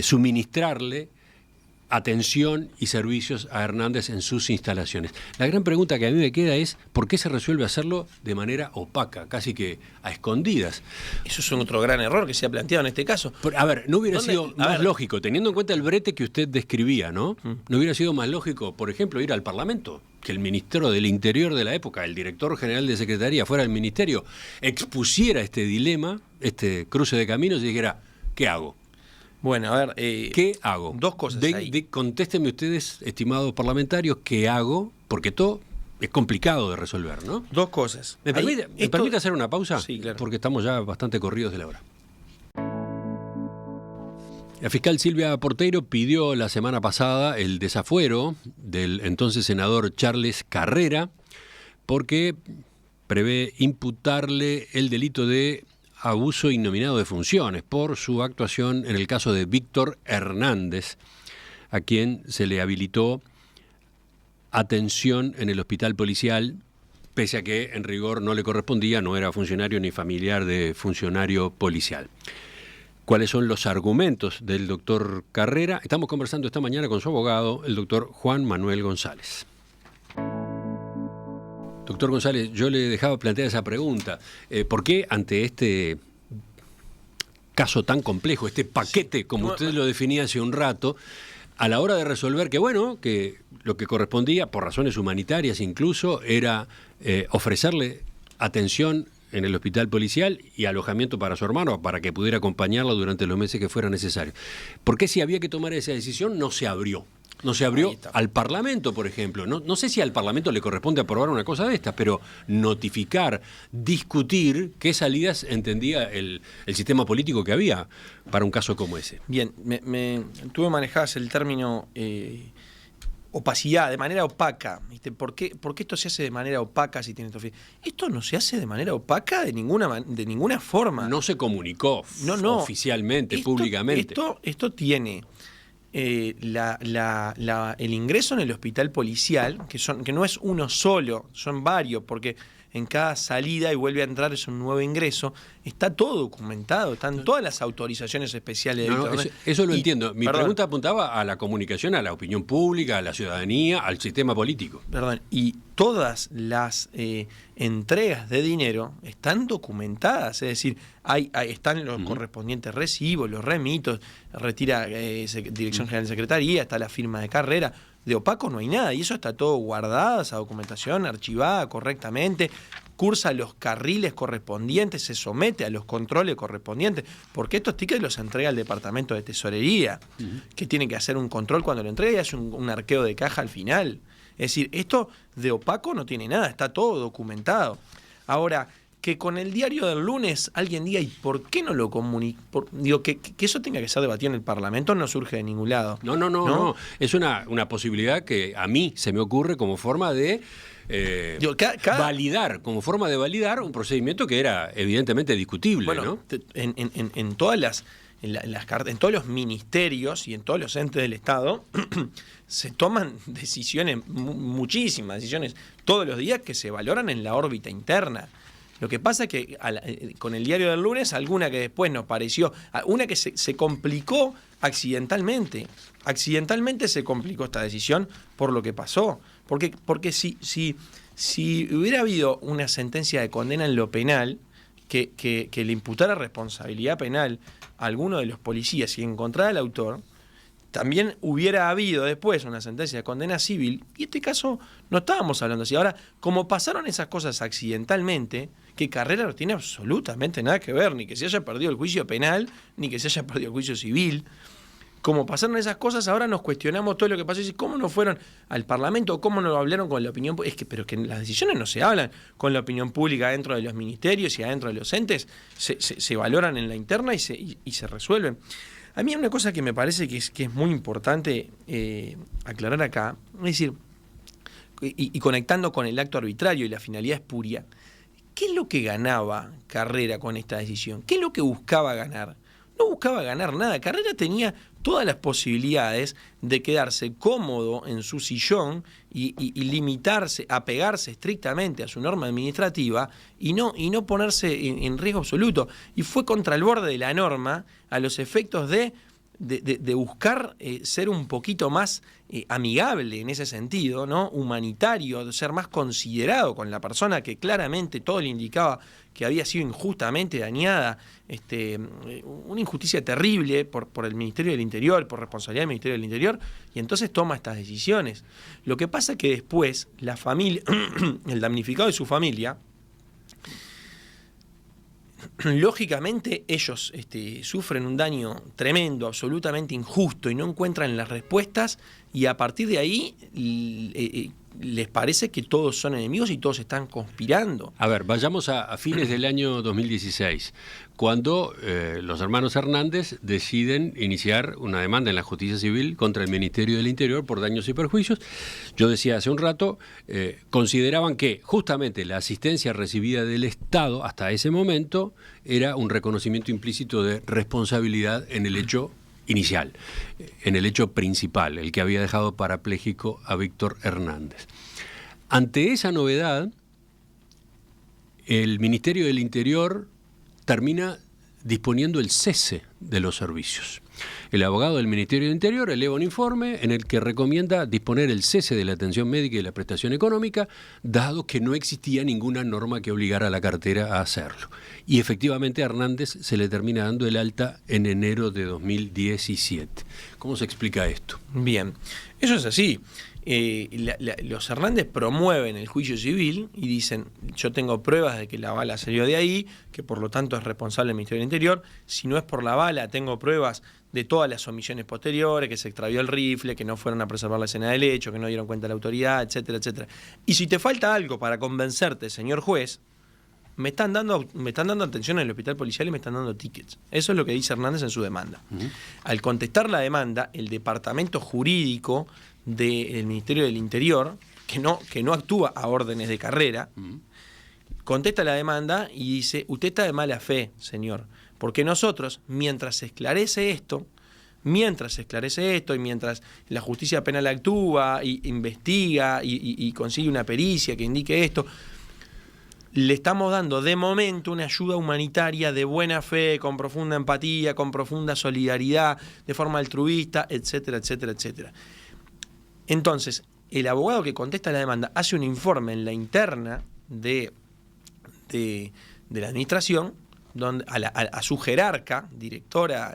suministrarle atención y servicios a Hernández en sus instalaciones. La gran pregunta que a mí me queda es ¿por qué se resuelve hacerlo de manera opaca, casi que a escondidas? Eso es otro gran error que se ha planteado en este caso. A ver, ¿no hubiera sido más lógico, teniendo en cuenta el brete que usted describía, ¿no? ¿No hubiera sido más lógico, por ejemplo, ir al Parlamento? Que el ministro del Interior de la época, el director general de Secretaría fuera del Ministerio, expusiera este dilema, este cruce de caminos y dijera, ¿qué hago? Bueno, a ver... ¿qué hago? Dos cosas ahí. Contéstenme ustedes, estimados parlamentarios, ¿qué hago? Porque todo es complicado de resolver, ¿no? Dos cosas. ¿Me permite hacer una pausa? Sí, claro. Porque estamos ya bastante corridos de la hora. La fiscal Silvia Porteiro pidió la semana pasada el desafuero del entonces senador Charles Carrera porque prevé imputarle el delito de abuso innominado de funciones por su actuación en el caso de Víctor Hernández, a quien se le habilitó atención en el hospital policial, pese a que en rigor no le correspondía, no era funcionario ni familiar de funcionario policial. ¿Cuáles son los argumentos del doctor Carrera? Estamos conversando esta mañana con su abogado, el doctor Juan Manuel González. Doctor González, yo le dejaba plantear esa pregunta. ¿Por qué ante este caso tan complejo, este paquete, como usted lo definía hace un rato, a la hora de resolver que lo que correspondía, por razones humanitarias incluso, era ofrecerle atención en el hospital policial y alojamiento para su hermano, para que pudiera acompañarla durante los meses que fuera necesario. ¿Por qué si había que tomar esa decisión no se abrió? No se abrió al Parlamento, por ejemplo. No sé si al Parlamento le corresponde aprobar una cosa de estas, pero notificar, discutir qué salidas entendía el sistema político que había para un caso como ese. Bien, tú me manejás el término opacidad, de manera opaca. ¿Viste? ¿Por qué esto se hace de manera opaca si tiene esto? Esto no se hace de manera opaca de ninguna forma. No se comunicó oficialmente, públicamente. Esto tiene el ingreso en el hospital policial, que no es uno solo, son varios, porque en cada salida y vuelve a entrar es un nuevo ingreso, está todo documentado, están todas las autorizaciones especiales de eso lo entiendo. Mi pregunta apuntaba a la comunicación, a la opinión pública, a la ciudadanía, al sistema político. Y todas las entregas de dinero están documentadas, es decir, están los correspondientes recibos, los remitos, retira Dirección General de Secretaría, está la firma de carrera. De opaco no hay nada, y eso está todo guardado, esa documentación archivada correctamente, cursa los carriles correspondientes, se somete a los controles correspondientes, porque estos tickets los entrega el Departamento de Tesorería, que tiene que hacer un control cuando lo entrega y hace un arqueo de caja al final. Es decir, esto de opaco no tiene nada, está todo documentado. Ahora, que con el diario del lunes alguien diga, ¿y por qué no lo comunica? Digo, que eso tenga que ser debatido en el Parlamento no surge de ningún lado. No. Es una posibilidad que a mí se me ocurre como forma de validar, como forma de validar un procedimiento que era evidentemente discutible. Bueno, ¿no? En todas en todos los ministerios y en todos los entes del Estado se toman decisiones, muchísimas decisiones, todos los días que se valoran en la órbita interna. Lo que pasa es que con el diario del lunes, alguna que después nos pareció, una que se complicó accidentalmente. Accidentalmente se complicó esta decisión por lo que pasó. Porque si hubiera habido una sentencia de condena en lo penal que le imputara responsabilidad penal a alguno de los policías y encontrara al autor, también hubiera habido después una sentencia de condena civil, y en este caso no estábamos hablando así. Ahora, como pasaron esas cosas accidentalmente, que Carrera no tiene absolutamente nada que ver, ni que se haya perdido el juicio penal, ni que se haya perdido el juicio civil, como pasaron esas cosas, ahora nos cuestionamos todo lo que pasó y cómo no fueron al Parlamento, cómo no lo hablaron con la opinión pública. Pero que las decisiones no se hablan con la opinión pública dentro de los ministerios y adentro de los entes, se valoran en la interna y se resuelven. A mí hay una cosa que me parece que es muy importante aclarar acá, es decir, y conectando con el acto arbitrario y la finalidad espuria, ¿qué es lo que ganaba Carrera con esta decisión? ¿Qué es lo que buscaba ganar? No buscaba ganar nada. Carrera tenía todas las posibilidades de quedarse cómodo en su sillón y limitarse, apegarse estrictamente a su norma administrativa y no ponerse en riesgo absoluto. Y fue contra el borde de la norma a los efectos de buscar ser un poquito más amigable en ese sentido, ¿no? Humanitario, de ser más considerado con la persona que claramente todo le indicaba que había sido injustamente dañada, una injusticia terrible por el Ministerio del Interior, por responsabilidad del Ministerio del Interior, y entonces toma estas decisiones. Lo que pasa es que después la familia, el damnificado y su familia, lógicamente ellos sufren un daño tremendo, absolutamente injusto, y no encuentran las respuestas, y a partir de ahí les parece que todos son enemigos y todos están conspirando. A ver, vayamos a fines del año 2016, cuando los hermanos Hernández deciden iniciar una demanda en la justicia civil contra el Ministerio del Interior por daños y perjuicios. Yo decía hace un rato, consideraban que justamente la asistencia recibida del Estado hasta ese momento era un reconocimiento implícito de responsabilidad en el hecho inicial, en el hecho principal, el que había dejado parapléjico a Víctor Hernández. Ante esa novedad, el Ministerio del Interior termina disponiendo el cese de los servicios. El abogado del Ministerio del Interior eleva un informe en el que recomienda disponer el cese de la atención médica y la prestación económica, dado que no existía ninguna norma que obligara a la cartera a hacerlo. Y efectivamente a Hernández se le termina dando el alta en enero de 2017. ¿Cómo se explica esto? Bien, eso es así. los Hernández promueven el juicio civil y dicen, yo tengo pruebas de que la bala salió de ahí, que por lo tanto es responsable el Ministerio del Interior. Si no es por la bala, tengo pruebas de todas las omisiones posteriores, que se extravió el rifle, que no fueron a preservar la escena del hecho, que no dieron cuenta a la autoridad, etcétera, etcétera. Y si te falta algo para convencerte, señor juez, me están dando atención en el hospital policial y me están dando tickets. Eso es lo que dice Hernández en su demanda. Al contestar la demanda, el departamento jurídico del Ministerio del Interior, que no actúa a órdenes de carrera, contesta la demanda y dice, usted está de mala fe, señor, porque nosotros, mientras se esclarece esto y mientras la justicia penal actúa, y investiga y consigue una pericia que indique esto, le estamos dando de momento una ayuda humanitaria de buena fe, con profunda empatía, con profunda solidaridad, de forma altruista, etcétera, etcétera, etcétera. Entonces, el abogado que contesta la demanda hace un informe en la interna de la administración, donde a su jerarca, directora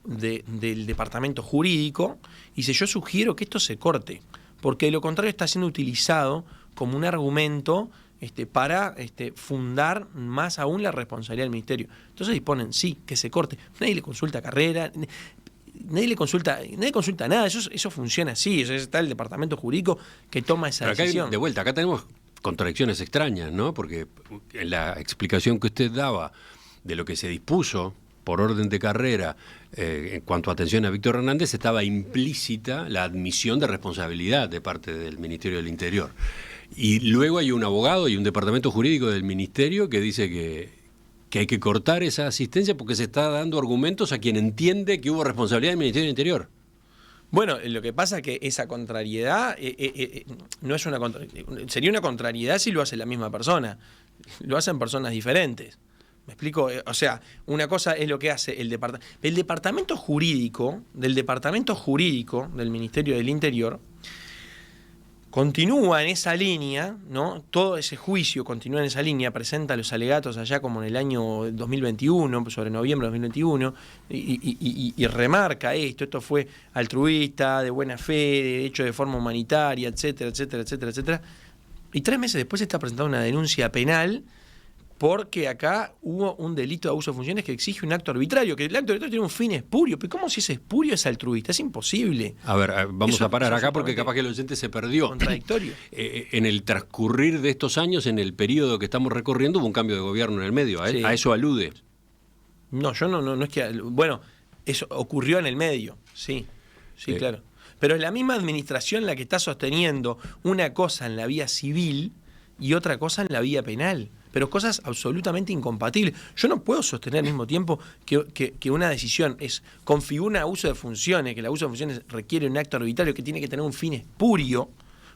del departamento jurídico, y dice, yo sugiero que esto se corte, porque de lo contrario está siendo utilizado como un argumento para fundar más aún la responsabilidad del ministerio. Entonces disponen, sí, que se corte. Nadie le consulta carrera, nadie consulta nada, eso funciona así, está el departamento jurídico que toma esa decisión. De vuelta, acá tenemos contradicciones extrañas, ¿no? Porque en la explicación que usted daba de lo que se dispuso por orden de carrera en cuanto a atención a Víctor Hernández, estaba implícita la admisión de responsabilidad de parte del Ministerio del Interior. Y luego hay un abogado y un departamento jurídico del Ministerio que dice que hay que cortar esa asistencia porque se está dando argumentos a quien entiende que hubo responsabilidad del Ministerio del Interior. Bueno, lo que pasa es que esa contrariedad no es sería una contrariedad si lo hace la misma persona. Lo hacen personas diferentes. ¿Me explico? O sea, una cosa es lo que hace el departamento jurídico del Ministerio del Interior. Continúa en esa línea, ¿no? Todo ese juicio continúa en esa línea, presenta los alegatos allá como en el año 2021, sobre noviembre de 2021, y remarca esto fue altruista, de buena fe, hecho de forma humanitaria, etcétera, etcétera, etcétera, etcétera. Y 3 meses después está presentada una denuncia penal porque acá hubo un delito de abuso de funciones que exige un acto arbitrario, que el acto arbitrario tiene un fin espurio. ¿Pero cómo si ese espurio es altruista? Es imposible. A ver, vamos a parar acá porque capaz que el oyente se perdió. Contradictorio. En el transcurrir de estos años, en el periodo que estamos recorriendo, hubo un cambio de gobierno en el medio. Sí. A eso alude. No, yo no es que... Bueno, eso ocurrió en el medio, sí, claro. Pero es la misma administración la que está sosteniendo una cosa en la vía civil y otra cosa en la vía penal. Pero cosas absolutamente incompatibles. Yo no puedo sostener al mismo tiempo que una decisión configura un abuso de funciones, que el abuso de funciones requiere un acto arbitrario que tiene que tener un fin espurio,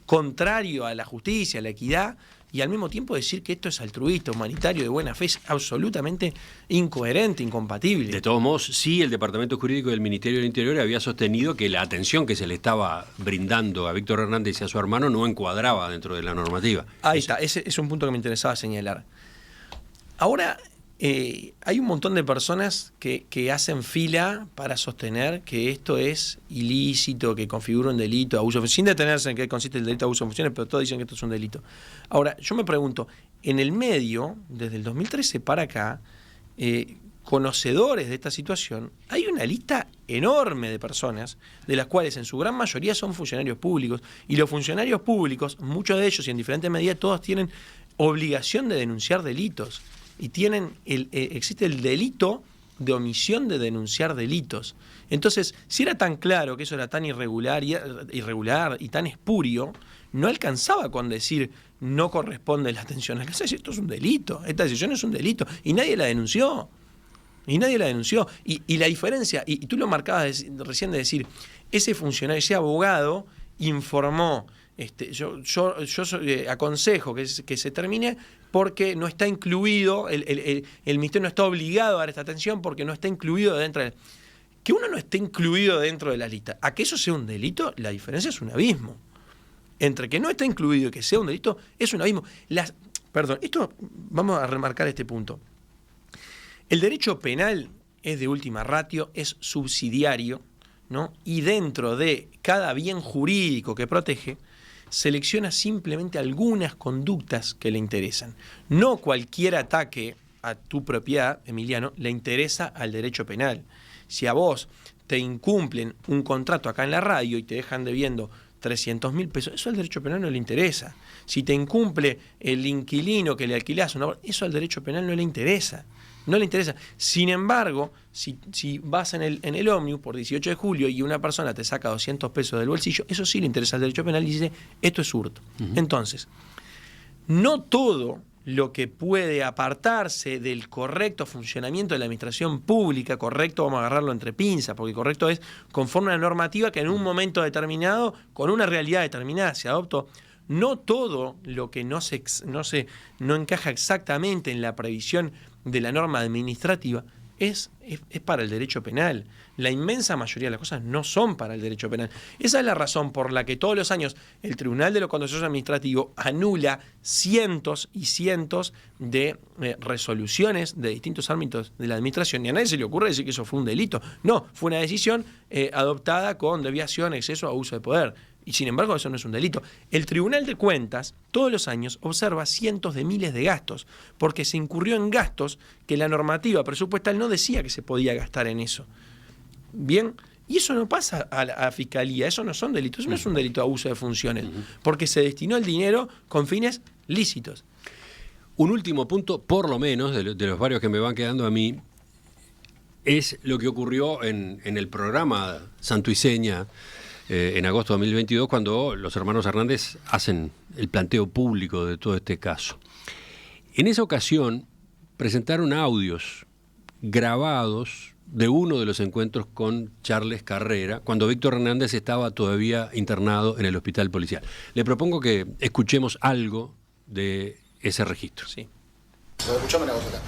contrario a la justicia, a la equidad, y al mismo tiempo decir que esto es altruista, humanitario, de buena fe, es absolutamente incoherente, incompatible. De todos modos, sí, el Departamento Jurídico del Ministerio del Interior había sostenido que la atención que se le estaba brindando a Víctor Hernández y a su hermano no encuadraba dentro de la normativa. Ahí está, ese es un punto que me interesaba señalar. Ahora, hay un montón de personas que hacen fila para sostener que esto es ilícito, que configura un delito de abuso de funciones, sin detenerse en qué consiste el delito de abuso de funciones, pero todos dicen que esto es un delito. Ahora, yo me pregunto, en el medio, desde el 2013 para acá, conocedores de esta situación, hay una lista enorme de personas, de las cuales en su gran mayoría son funcionarios públicos, y los funcionarios públicos, muchos de ellos y en diferentes medidas, todos tienen obligación de denunciar delitos. Y existe el delito de omisión de denunciar delitos. Entonces, si era tan claro que eso era tan irregular y tan espurio, no alcanzaba con decir no corresponde la atención. Alcanzaba a decir esto es un delito, esta decisión es un delito, y nadie la denunció. Y la diferencia, y tú lo marcabas recién de decir, ese funcionario, ese abogado informó. Yo aconsejo que se termine porque no está incluido, el Ministerio no está obligado a dar esta atención porque no está incluido dentro de... Que uno no esté incluido dentro de la lista, a que eso sea un delito, la diferencia es un abismo. Entre que no está incluido y que sea un delito, es un abismo. Vamos a remarcar este punto. El derecho penal es de última ratio, es subsidiario, ¿no? Y dentro de cada bien jurídico que protege, selecciona simplemente algunas conductas que le interesan. No cualquier ataque a tu propiedad, Emiliano, le interesa al derecho penal. Si a vos te incumplen un contrato acá en la radio y te dejan debiendo 300.000 pesos, eso al derecho penal no le interesa. Si te incumple el inquilino que le alquilás eso al derecho penal no le interesa. No le interesa. Sin embargo, si vas en el ómnibus por 18 de julio y una persona te saca 200 pesos del bolsillo, eso sí le interesa al derecho penal y dice, esto es hurto. Entonces, no todo lo que puede apartarse del correcto funcionamiento de la administración pública, correcto, vamos a agarrarlo entre pinzas, porque correcto es conforme a la normativa que en un momento determinado, con una realidad determinada, se adoptó. No todo lo que no encaja exactamente en la previsión de la norma administrativa es para el derecho penal. La inmensa mayoría de las cosas no son para el derecho penal. Esa es la razón por la que todos los años el Tribunal de lo Contencioso Administrativo anula cientos y cientos de resoluciones de distintos ámbitos de la administración. Y a nadie se le ocurre decir que eso fue un delito. No, fue una decisión adoptada con desviación, exceso, abuso de poder. Y sin embargo eso no es un delito. El Tribunal de Cuentas todos los años observa cientos de miles de gastos, porque se incurrió en gastos que la normativa presupuestal no decía que se podía gastar en eso. Bien, y eso no pasa a la Fiscalía, eso no son delitos, eso no es un delito de abuso de funciones, porque se destinó el dinero con fines lícitos. Un último punto, por lo menos, de los varios que me van quedando a mí, es lo que ocurrió en el programa Santuiseña, en agosto de 2022, cuando los hermanos Hernández hacen el planteo público de todo este caso. En esa ocasión presentaron audios grabados de uno de los encuentros con Charles Carrera, cuando Víctor Hernández estaba todavía internado en el hospital policial. Le propongo que escuchemos algo de ese registro. Sí. Escuchame una cosa acá.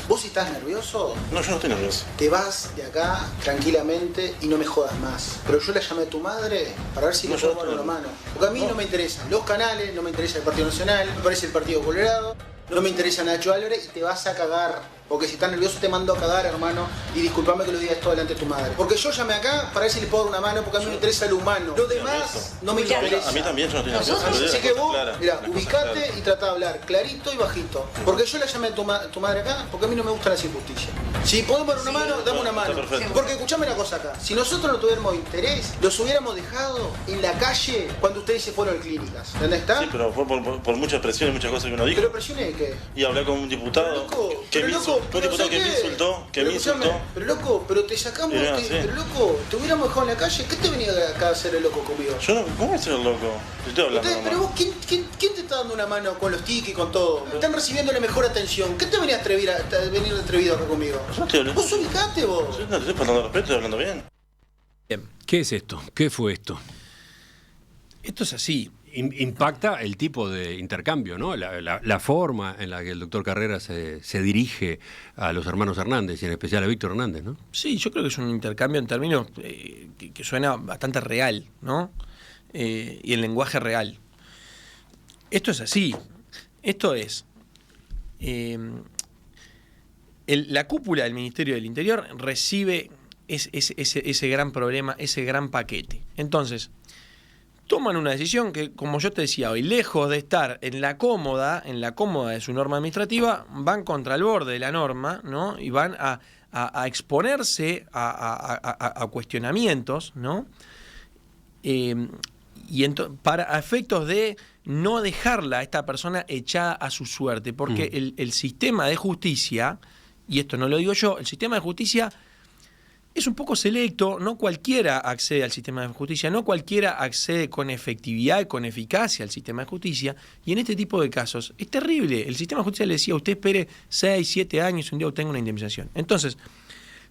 ¿Vos si estás nervioso? No, yo no estoy nervioso. Te vas de acá tranquilamente y no me jodas más. Pero yo le llamé a tu madre para ver si le puedo dar una mano. Porque a mí no me interesan los canales, no me interesa el Partido Nacional, me parece el Partido Colorado, no me interesa Nacho Álvarez y te vas a cagar. Porque si estás nervioso te mando a cagar, hermano. Y disculpame que lo digas esto delante de tu madre. Porque yo llamé acá para ver si le puedo dar una mano, porque a mí me interesa lo humano. Lo demás no me interesa. A mí también yo no estoy nervioso. Así que vos, mirá, ubicate y tratá de hablar clarito y bajito. Porque yo la llamé a tu madre acá, porque a mí no me gusta la injusticia. Si podemos dar una mano, dame una mano. Porque escuchame una cosa acá. Si nosotros no tuviéramos interés, los hubiéramos dejado en la calle cuando ustedes se fueron a clínicas. ¿Dónde está? Sí, pero fue por muchas presiones y muchas cosas que uno dijo. ¿Pero presiones de qué? Y hablé con un diputado que me insultó, Pero loco, pero te sacamos, pero loco, te hubiéramos dejado en la calle, ¿qué te venía acá a hacer el loco conmigo? Yo no, ¿cómo voy a ser el loco? Estoy hablando. Pero vos, ¿quién te está dando una mano con los tickets y con todo? Están recibiendo la mejor atención. ¿Qué te venía a venir de atrevido acá conmigo? Yo no estoy hablando. Vos ubicate vos. Yo no te estoy faltando respeto, estoy hablando bien. Bien. ¿Qué es esto? ¿Qué fue esto? Esto es así. Impacta el tipo de intercambio, ¿no? La forma en la que el doctor Carrera se dirige a los hermanos Hernández y en especial a Víctor Hernández, ¿no? Sí, yo creo que es un intercambio en términos que suena bastante real, ¿no? Y en lenguaje real. Esto es así. Esto es... la cúpula del Ministerio del Interior recibe ese gran problema, ese gran paquete. Entonces... toman una decisión que, como yo te decía hoy, lejos de estar en la cómoda de su norma administrativa, van contra el borde de la norma, ¿no? Y van a exponerse a cuestionamientos, ¿no? Para efectos de no dejarla a esta persona echada a su suerte, porque el sistema de justicia, y esto no lo digo yo, el sistema de justicia es un poco selecto, no cualquiera accede al sistema de justicia, no cualquiera accede con efectividad y con eficacia al sistema de justicia, y en este tipo de casos es terrible. El sistema de justicia le decía, usted espere 6, 7 años y un día obtenga una indemnización. Entonces,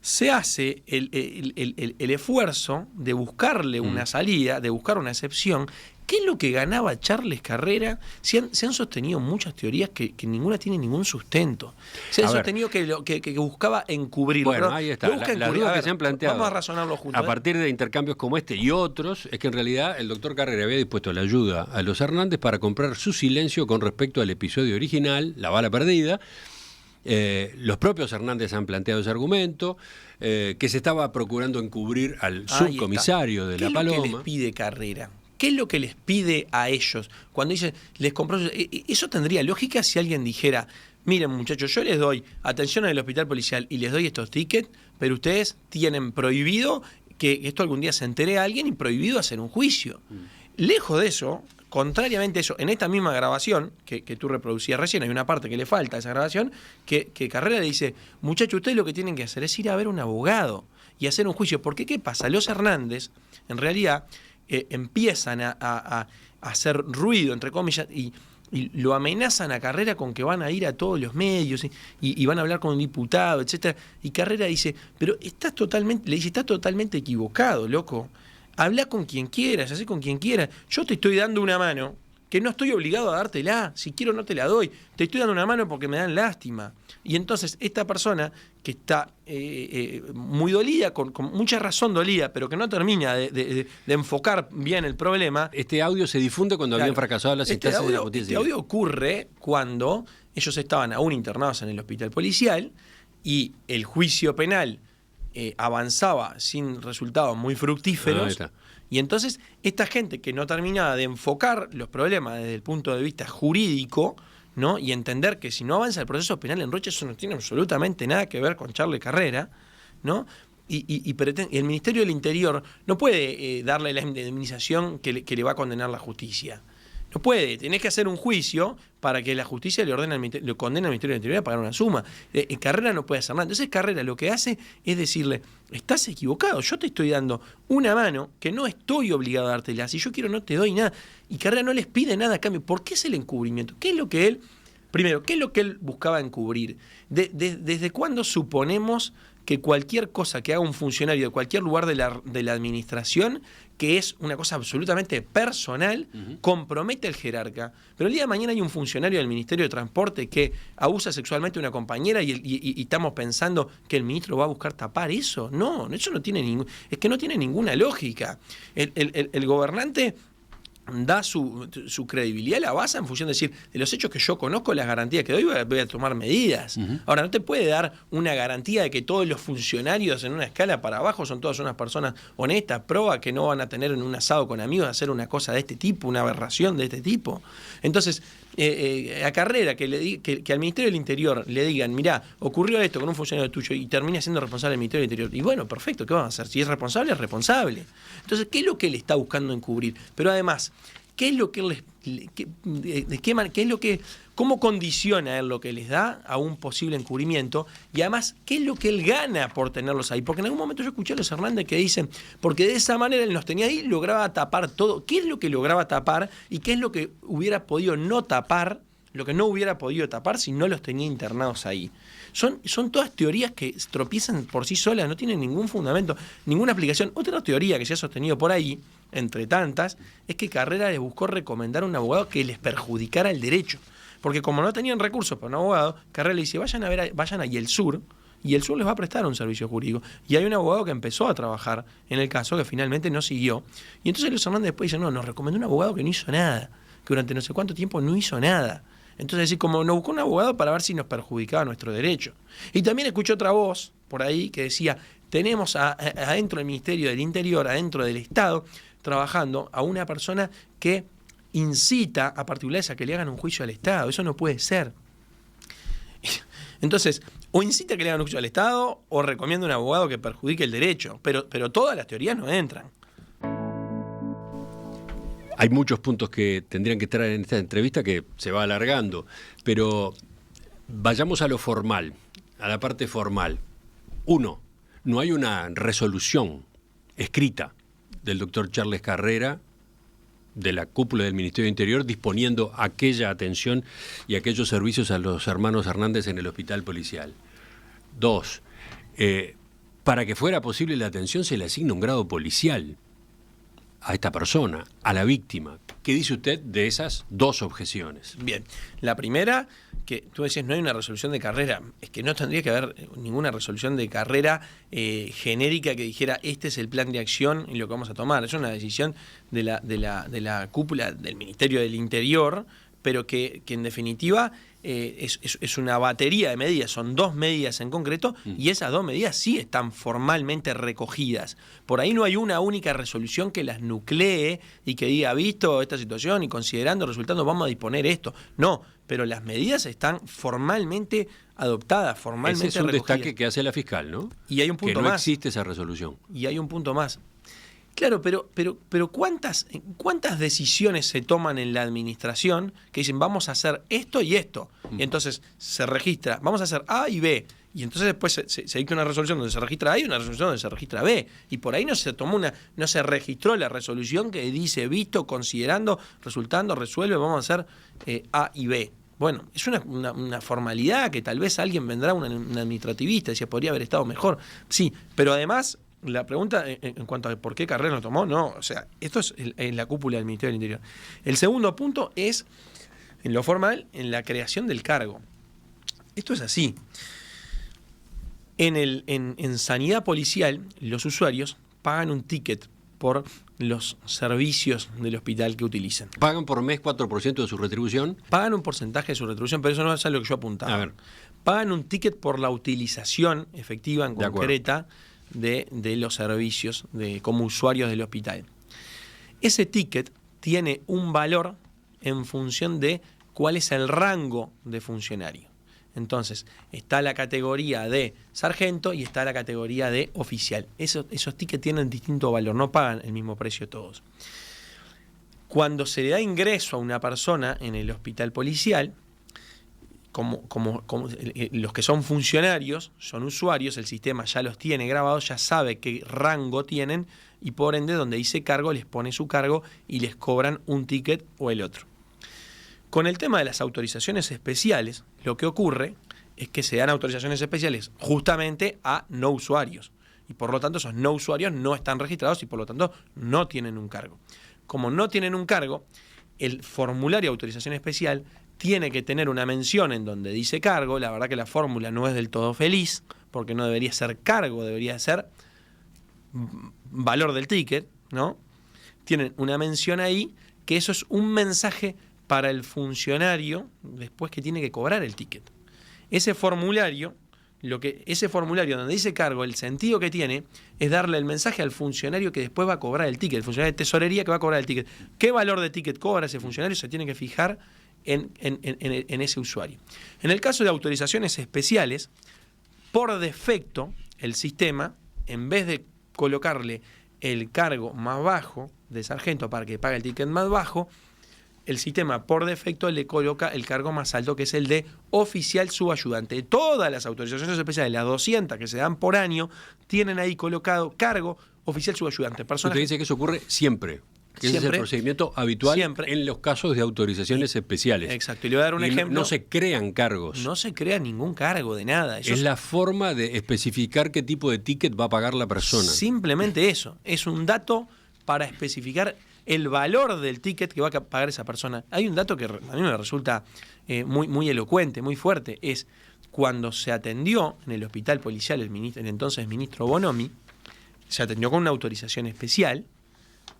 se hace el esfuerzo de buscarle una salida, de buscar una excepción. ¿Qué es lo que ganaba Charles Carrera? Se han sostenido muchas teorías que ninguna tiene ningún sustento. Se han sostenido que buscaba encubrirlo. Bueno, ahí está. Las dudas que se han planteado vamos a razonarlo juntos. A partir de intercambios como este y otros, es que en realidad el doctor Carrera había dispuesto la ayuda a los Hernández para comprar su silencio con respecto al episodio original, la bala perdida, Los propios Hernández han planteado ese argumento, que se estaba procurando encubrir al subcomisario de La Paloma. ¿Qué es lo que les pide Carrera? ¿Qué es lo que les pide a ellos? Cuando dicen, les compró... Eso tendría lógica si alguien dijera, miren muchachos, yo les doy atención al hospital policial y les doy estos tickets, pero ustedes tienen prohibido que esto algún día se entere a alguien y prohibido hacer un juicio. Lejos de eso, contrariamente a eso, en esta misma grabación que tú reproducías recién, hay una parte que le falta a esa grabación, que Carrera le dice, muchachos, ustedes lo que tienen que hacer es ir a ver a un abogado y hacer un juicio. Porque ¿qué pasa? Los Hernández, en realidad, empiezan a hacer ruido, entre comillas, y lo amenazan a Carrera con que van a ir a todos los medios y van a hablar con un diputado, etcétera. Y Carrera dice, pero estás totalmente equivocado, loco. Habla con quien quieras, hacé con quien quieras. Yo te estoy dando una mano, que no estoy obligado a dártela. Si quiero no te la doy. Te estoy dando una mano porque me dan lástima. Y entonces esta persona que está muy dolida, con mucha razón dolida, pero que no termina de enfocar bien el problema. Este audio se difunde cuando habían fracasado las instancias de la justicia. Este audio ocurre cuando ellos estaban aún internados en el hospital policial y el juicio penal avanzaba sin resultados muy fructíferos. Y entonces esta gente que no terminaba de enfocar los problemas desde el punto de vista jurídico, ¿no? Y entender que si no avanza el proceso penal en Rocha, eso no tiene absolutamente nada que ver con Charles Carrera, ¿no? Y el Ministerio del Interior no puede darle la indemnización que le va a condenar la justicia. No puede, tenés que hacer un juicio para que la justicia le condene al Ministerio del Interior a pagar una suma. Carrera no puede hacer nada. Entonces Carrera lo que hace es decirle, estás equivocado, yo te estoy dando una mano que no estoy obligado a dártela. Si yo quiero no te doy nada. Y Carrera no les pide nada a cambio. ¿Por qué es el encubrimiento? ¿Qué es lo que él, primero, qué es lo que él buscaba encubrir? ¿Desde cuándo suponemos que cualquier cosa que haga un funcionario de cualquier lugar de la administración, que es una cosa absolutamente personal, compromete al jerarca? Pero el día de mañana hay un funcionario del Ministerio de Transporte que abusa sexualmente a una compañera y estamos pensando que el ministro va a buscar tapar eso. No, eso no tiene es que no tiene ninguna lógica. El gobernante da su credibilidad, la basa en función de decir, de los hechos que yo conozco, las garantías que doy, voy a tomar medidas. Ahora, no te puede dar una garantía de que todos los funcionarios en una escala para abajo son todas unas personas honestas, probas, que no van a tener en un asado con amigos hacer una cosa de este tipo, una aberración de este tipo. Entonces, a Carrera, que al Ministerio del Interior le digan, mirá, ocurrió esto con un funcionario tuyo y termina siendo responsable del Ministerio del Interior. Y bueno, perfecto, ¿qué vamos a hacer? Si es responsable, es responsable. Entonces, ¿qué es lo que él está buscando encubrir? Pero además, ¿qué es lo que cómo condiciona él lo que les da a un posible encubrimiento? Y además, ¿qué es lo que él gana por tenerlos ahí? Porque en algún momento yo escuché a los Hernández que dicen, porque de esa manera él nos tenía ahí, lograba tapar todo. ¿Qué es lo que lograba tapar y qué es lo que hubiera podido no tapar, lo que no hubiera podido tapar si no los tenía internados ahí? Son todas teorías que tropiezan por sí solas, no tienen ningún fundamento, ninguna aplicación. Otra teoría que se ha sostenido por ahí, entre tantas, es que Carrera les buscó recomendar a un abogado que les perjudicara el derecho. Porque como no tenían recursos para un abogado, Carrera le dice, vayan a YELSUR, y el sur les va a prestar un servicio jurídico. Y hay un abogado que empezó a trabajar en el caso, que finalmente no siguió. Y entonces los Hernández después dicen, no, nos recomendó un abogado que no hizo nada, que durante no sé cuánto tiempo no hizo nada. Entonces, así como nos buscó un abogado para ver si nos perjudicaba nuestro derecho. Y también escuché otra voz por ahí que decía, tenemos adentro del Ministerio del Interior, adentro del Estado, trabajando a una persona que incita a particulares a que le hagan un juicio al Estado. Eso no puede ser. Entonces, o incita a que le hagan un juicio al Estado o recomienda un abogado que perjudique el derecho. Pero todas las teorías no entran. Hay muchos puntos que tendrían que estar en esta entrevista que se va alargando, pero vayamos a lo formal, a la parte formal. Uno, no hay una resolución escrita del doctor Charles Carrera, de la cúpula del Ministerio de Interior, disponiendo aquella atención y aquellos servicios a los hermanos Hernández en el hospital policial. Dos, para que fuera posible la atención se le asigna un grado policial a esta persona, a la víctima. ¿Qué dice usted de esas dos objeciones? Bien, la primera, que tú decías no hay una resolución de Carrera, es que no tendría que haber ninguna resolución de Carrera genérica que dijera este es el plan de acción y lo que vamos a tomar. Es una decisión de la cúpula del Ministerio del Interior pero que en definitiva es una batería de medidas, son 2 medidas en concreto, y esas 2 medidas sí están formalmente recogidas. Por ahí no hay una única resolución que las nuclee y que diga, visto esta situación y considerando resultados vamos a disponer esto. No, pero las medidas están formalmente adoptadas, formalmente recogidas. Ese es un destaque que hace la fiscal, ¿no? Y hay un punto más. Que no más. existe esa resolución. Y hay un punto más. Claro, pero ¿cuántas decisiones se toman en la administración que dicen vamos a hacer esto y esto? Y entonces se registra, vamos a hacer A y B. Y entonces después se dicta una resolución donde se registra A y una resolución donde se registra B. Y por ahí no se registró la resolución que dice visto, considerando, resultando, resuelve, vamos a hacer A y B. Bueno, es una formalidad que tal vez alguien vendrá, un administrativista, y decía, podría haber estado mejor. Sí, pero además, la pregunta en cuanto a por qué Carrera lo tomó, no, o sea, esto es en la cúpula del Ministerio del Interior. El segundo punto es, en lo formal, en la creación del cargo. Esto es así. En sanidad policial, los usuarios pagan un ticket por los servicios del hospital que utilizan. ¿Pagan por mes 4% de su retribución? Pagan un porcentaje de su retribución, pero eso no es a lo que yo apuntaba. A ver. Pagan un ticket por la utilización efectiva, en concreta, de los servicios como usuarios del hospital. Ese ticket tiene un valor en función de cuál es el rango de funcionario. Entonces, está la categoría de sargento y está la categoría de oficial. Esos tickets tienen distinto valor, no pagan el mismo precio todos. Cuando se le da ingreso a una persona en el hospital policial, como los que son funcionarios, son usuarios, el sistema ya los tiene grabados, ya sabe qué rango tienen y por ende donde dice cargo les pone su cargo y les cobran un ticket o el otro. Con el tema de las autorizaciones especiales, lo que ocurre es que se dan autorizaciones especiales justamente a no usuarios. Y por lo tanto esos no usuarios no están registrados y por lo tanto no tienen un cargo. Como no tienen un cargo, el formulario de autorización especial tiene que tener una mención en donde dice cargo. La verdad que la fórmula no es del todo feliz, porque no debería ser cargo, debería ser valor del ticket, ¿no? Tienen una mención ahí que eso es un mensaje para el funcionario después que tiene que cobrar el ticket. Ese formulario donde dice cargo, el sentido que tiene es darle el mensaje al funcionario que después va a cobrar el ticket, el funcionario de tesorería que va a cobrar el ticket. ¿Qué valor de ticket cobra ese funcionario? Se tiene que fijar en ese usuario. En el caso de autorizaciones especiales, por defecto, el sistema, en vez de colocarle el cargo más bajo de sargento para que pague el ticket más bajo, el sistema por defecto le coloca el cargo más alto, que es el de oficial subayudante. Todas las autorizaciones especiales, las 200 que se dan por año, tienen ahí colocado cargo oficial subayudante. Usted dice que eso ocurre siempre. Que ese es el procedimiento habitual en los casos de autorizaciones especiales. Exacto. Y le voy a dar un ejemplo. No se crean cargos. No se crea ningún cargo de nada. Eso es la forma de especificar qué tipo de ticket va a pagar la persona. Simplemente eso. Es un dato para especificar el valor del ticket que va a pagar esa persona. Hay un dato que a mí me resulta muy elocuente, muy fuerte. Es cuando se atendió en el hospital policial el entonces ministro Bonomi, se atendió con una autorización especial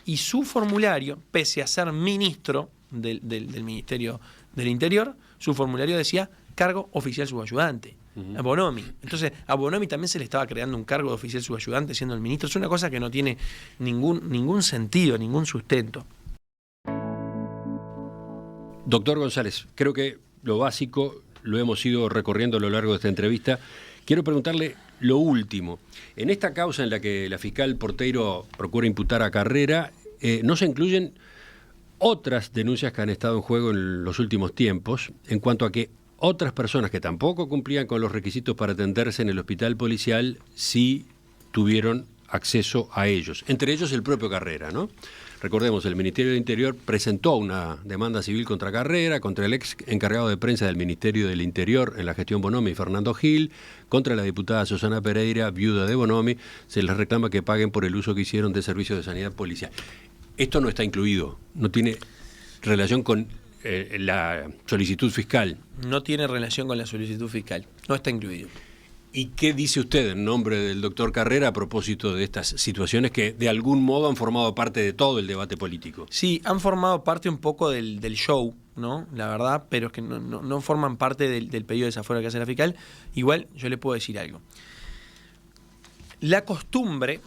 y su formulario, pese a ser ministro del Ministerio del Interior, su formulario decía cargo oficial subayudante. A Bonomi. Entonces, a Bonomi también se le estaba creando un cargo de oficial subayudante siendo el ministro. Es una cosa que no tiene ningún sentido, ningún sustento. Doctor González, creo que lo básico lo hemos ido recorriendo a lo largo de esta entrevista. Quiero preguntarle lo último. En esta causa en la que la fiscal Porteiro procura imputar a Carrera, no se incluyen otras denuncias que han estado en juego en los últimos tiempos en cuanto a que otras personas que tampoco cumplían con los requisitos para atenderse en el hospital policial sí tuvieron acceso a ellos, entre ellos el propio Carrera, ¿no? Recordemos, el Ministerio del Interior presentó una demanda civil contra Carrera, contra el ex encargado de prensa del Ministerio del Interior en la gestión Bonomi, Fernando Gil, contra la diputada Susana Pereira, viuda de Bonomi. Se les reclama que paguen por el uso que hicieron de servicios de sanidad policial. Esto no está incluido, no tiene relación con la solicitud fiscal. No tiene relación con la solicitud fiscal, no está incluido. ¿Y qué dice usted en nombre del doctor Carrera a propósito de estas situaciones que de algún modo han formado parte de todo el debate político? Sí, han formado parte un poco del show, ¿no? La verdad, pero es que no forman parte del pedido de desafuero que hace la fiscal. Igual yo le puedo decir algo. La costumbre,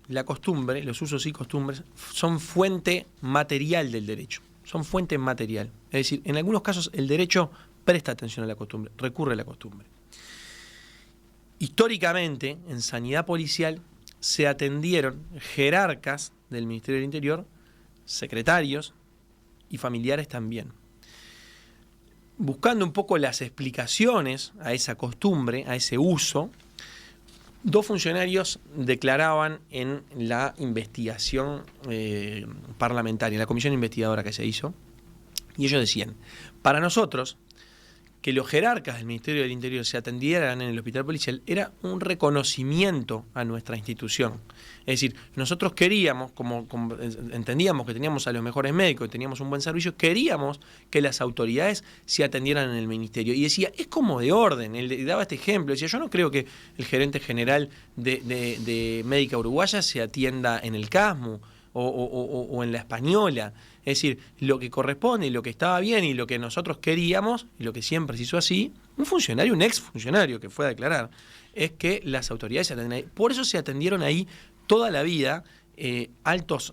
los usos y costumbres son fuente material del derecho. Son fuente material. Es decir, en algunos casos el derecho presta atención a la costumbre, recurre a la costumbre. Históricamente, en sanidad policial, se atendieron jerarcas del Ministerio del Interior, secretarios y familiares también. Buscando un poco las explicaciones a esa costumbre, a ese uso, 2 funcionarios declaraban en la investigación parlamentaria, en la comisión investigadora que se hizo, y ellos decían, para nosotros, que los jerarcas del Ministerio del Interior se atendieran en el hospital policial era un reconocimiento a nuestra institución. Es decir, nosotros queríamos, como entendíamos que teníamos a los mejores médicos, que teníamos un buen servicio, queríamos que las autoridades se atendieran en el Ministerio. Y decía, es como de orden. Él daba este ejemplo. Decía, yo no creo que el gerente general de Médica Uruguaya se atienda en el CASMU o en la Española. Es decir, lo que corresponde y lo que estaba bien y lo que nosotros queríamos, y lo que siempre se hizo así, un funcionario, un ex funcionario que fue a declarar, es que las autoridades se atendieran ahí. Por eso se atendieron ahí toda la vida altos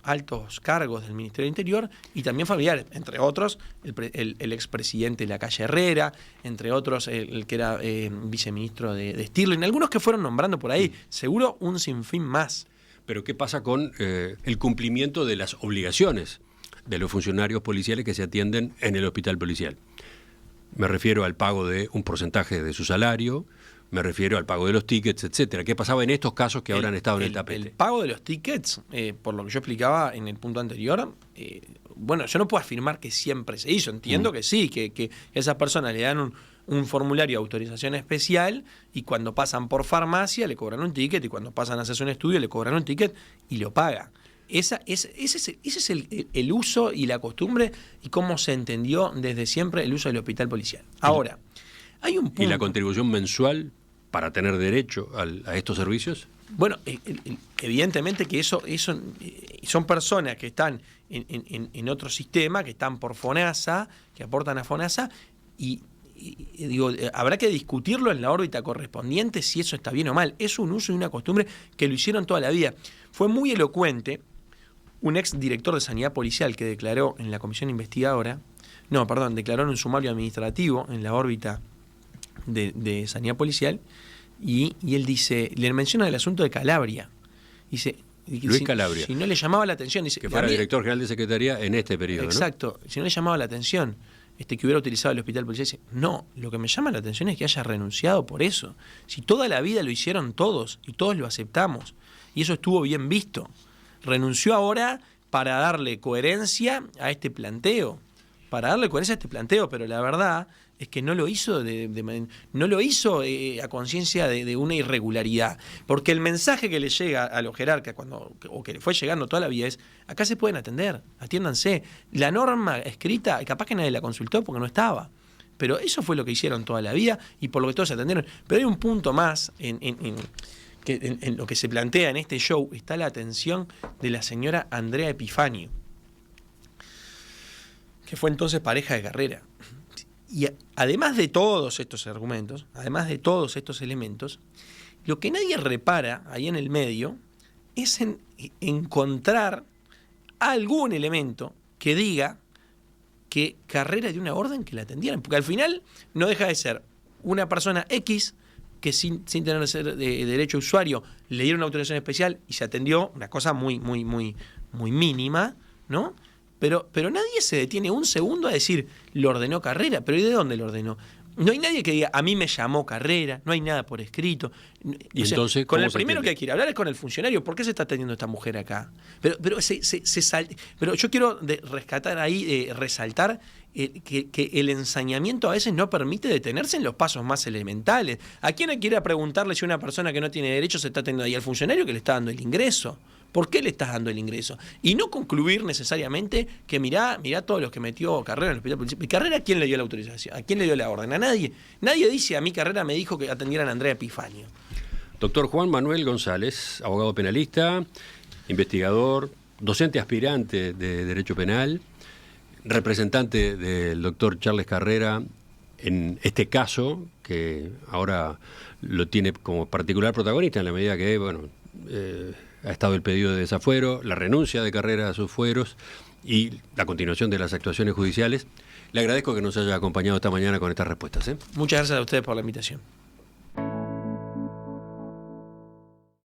cargos del Ministerio del Interior y también familiares, entre otros el expresidente de la calle Herrera, entre otros el que era viceministro de Stirling, algunos que fueron nombrando por ahí, seguro un sinfín más. Pero ¿qué pasa con el cumplimiento de las obligaciones de los funcionarios policiales que se atienden en el hospital policial? Me refiero al pago de un porcentaje de su salario, me refiero al pago de los tickets, etcétera. ¿Qué pasaba en estos casos que ahora han estado en el tapete? El pago de los tickets, por lo que yo explicaba en el punto anterior, bueno, yo no puedo afirmar que siempre se hizo. Entiendo que sí, que esas personas le dan un formulario de autorización especial y cuando pasan por farmacia le cobran un ticket y cuando pasan a hacerse un estudio le cobran un ticket y lo paga. Ese es el uso y la costumbre y cómo se entendió desde siempre el uso del hospital policial. Ahora, hay un punto... ¿Y la contribución mensual para tener derecho a estos servicios? Bueno, evidentemente que eso son personas que están en otro sistema, que están por FONASA, que aportan a FONASA, y digo, habrá que discutirlo en la órbita correspondiente si eso está bien o mal. Es un uso y una costumbre que lo hicieron toda la vida. Fue muy elocuente un ex director de sanidad policial que declaró en la comisión investigadora, declaró en un sumario administrativo en la órbita de sanidad policial, y él dice, le menciona el asunto de Calabria. Dice, Luis Calabria. Si no le llamaba la atención, dice, que fuera director general de Secretaría en este periodo. Exacto, ¿no? Si no le llamaba la atención que hubiera utilizado el hospital policial, dice, no, lo que me llama la atención es que haya renunciado por eso. Si toda la vida lo hicieron todos y todos lo aceptamos y eso estuvo bien visto, renunció ahora para darle coherencia a este planteo, pero la verdad es que no lo hizo a conciencia de una irregularidad, porque el mensaje que le llega a los jerarcas o que le fue llegando toda la vida es, acá se pueden atender, atiéndanse. La norma escrita, capaz que nadie la consultó porque no estaba, pero eso fue lo que hicieron toda la vida y por lo que todos se atendieron. Pero hay un punto más en lo que se plantea en este show, está la atención de la señora Andrea Epifanio, que fue entonces pareja de Carrera. Y además de todos estos argumentos, además de todos estos elementos, lo que nadie repara ahí en el medio es en encontrar algún elemento que diga que Carrera dio una orden que la atendieran, porque al final no deja de ser una persona X que sin tener que ser de derecho usuario le dieron una autorización especial y se atendió, una cosa muy mínima, ¿no? Pero nadie se detiene un segundo a decir, lo ordenó Carrera, pero ¿y de dónde lo ordenó? No hay nadie que diga, a mí me llamó Carrera, no hay nada por escrito. Y entonces, con el primero que hay que ir a hablar es con el funcionario. ¿Por qué se está atendiendo esta mujer acá? Pero yo quiero rescatar ahí, resaltar que el ensañamiento a veces no permite detenerse en los pasos más elementales. ¿A quién quiere preguntarle si una persona que no tiene derecho se está atendiendo ahí? Al funcionario que le está dando el ingreso. ¿Por qué le estás dando el ingreso? Y no concluir necesariamente que mirá todos los que metió Carrera en el hospital policial. ¿Y Carrera a quién le dio la autorización? ¿A quién le dio la orden? A nadie. Nadie dice, a mí Carrera me dijo que atendieran a Andrea Epifanio. Doctor Juan Manuel González, abogado penalista, investigador, docente aspirante de Derecho Penal, representante del doctor Charles Carrera en este caso, que ahora lo tiene como particular protagonista en la medida que, bueno, ha estado el pedido de desafuero, la renuncia de Carrera a sus fueros y la continuación de las actuaciones judiciales. Le agradezco que nos haya acompañado esta mañana con estas respuestas. Muchas gracias a ustedes por la invitación.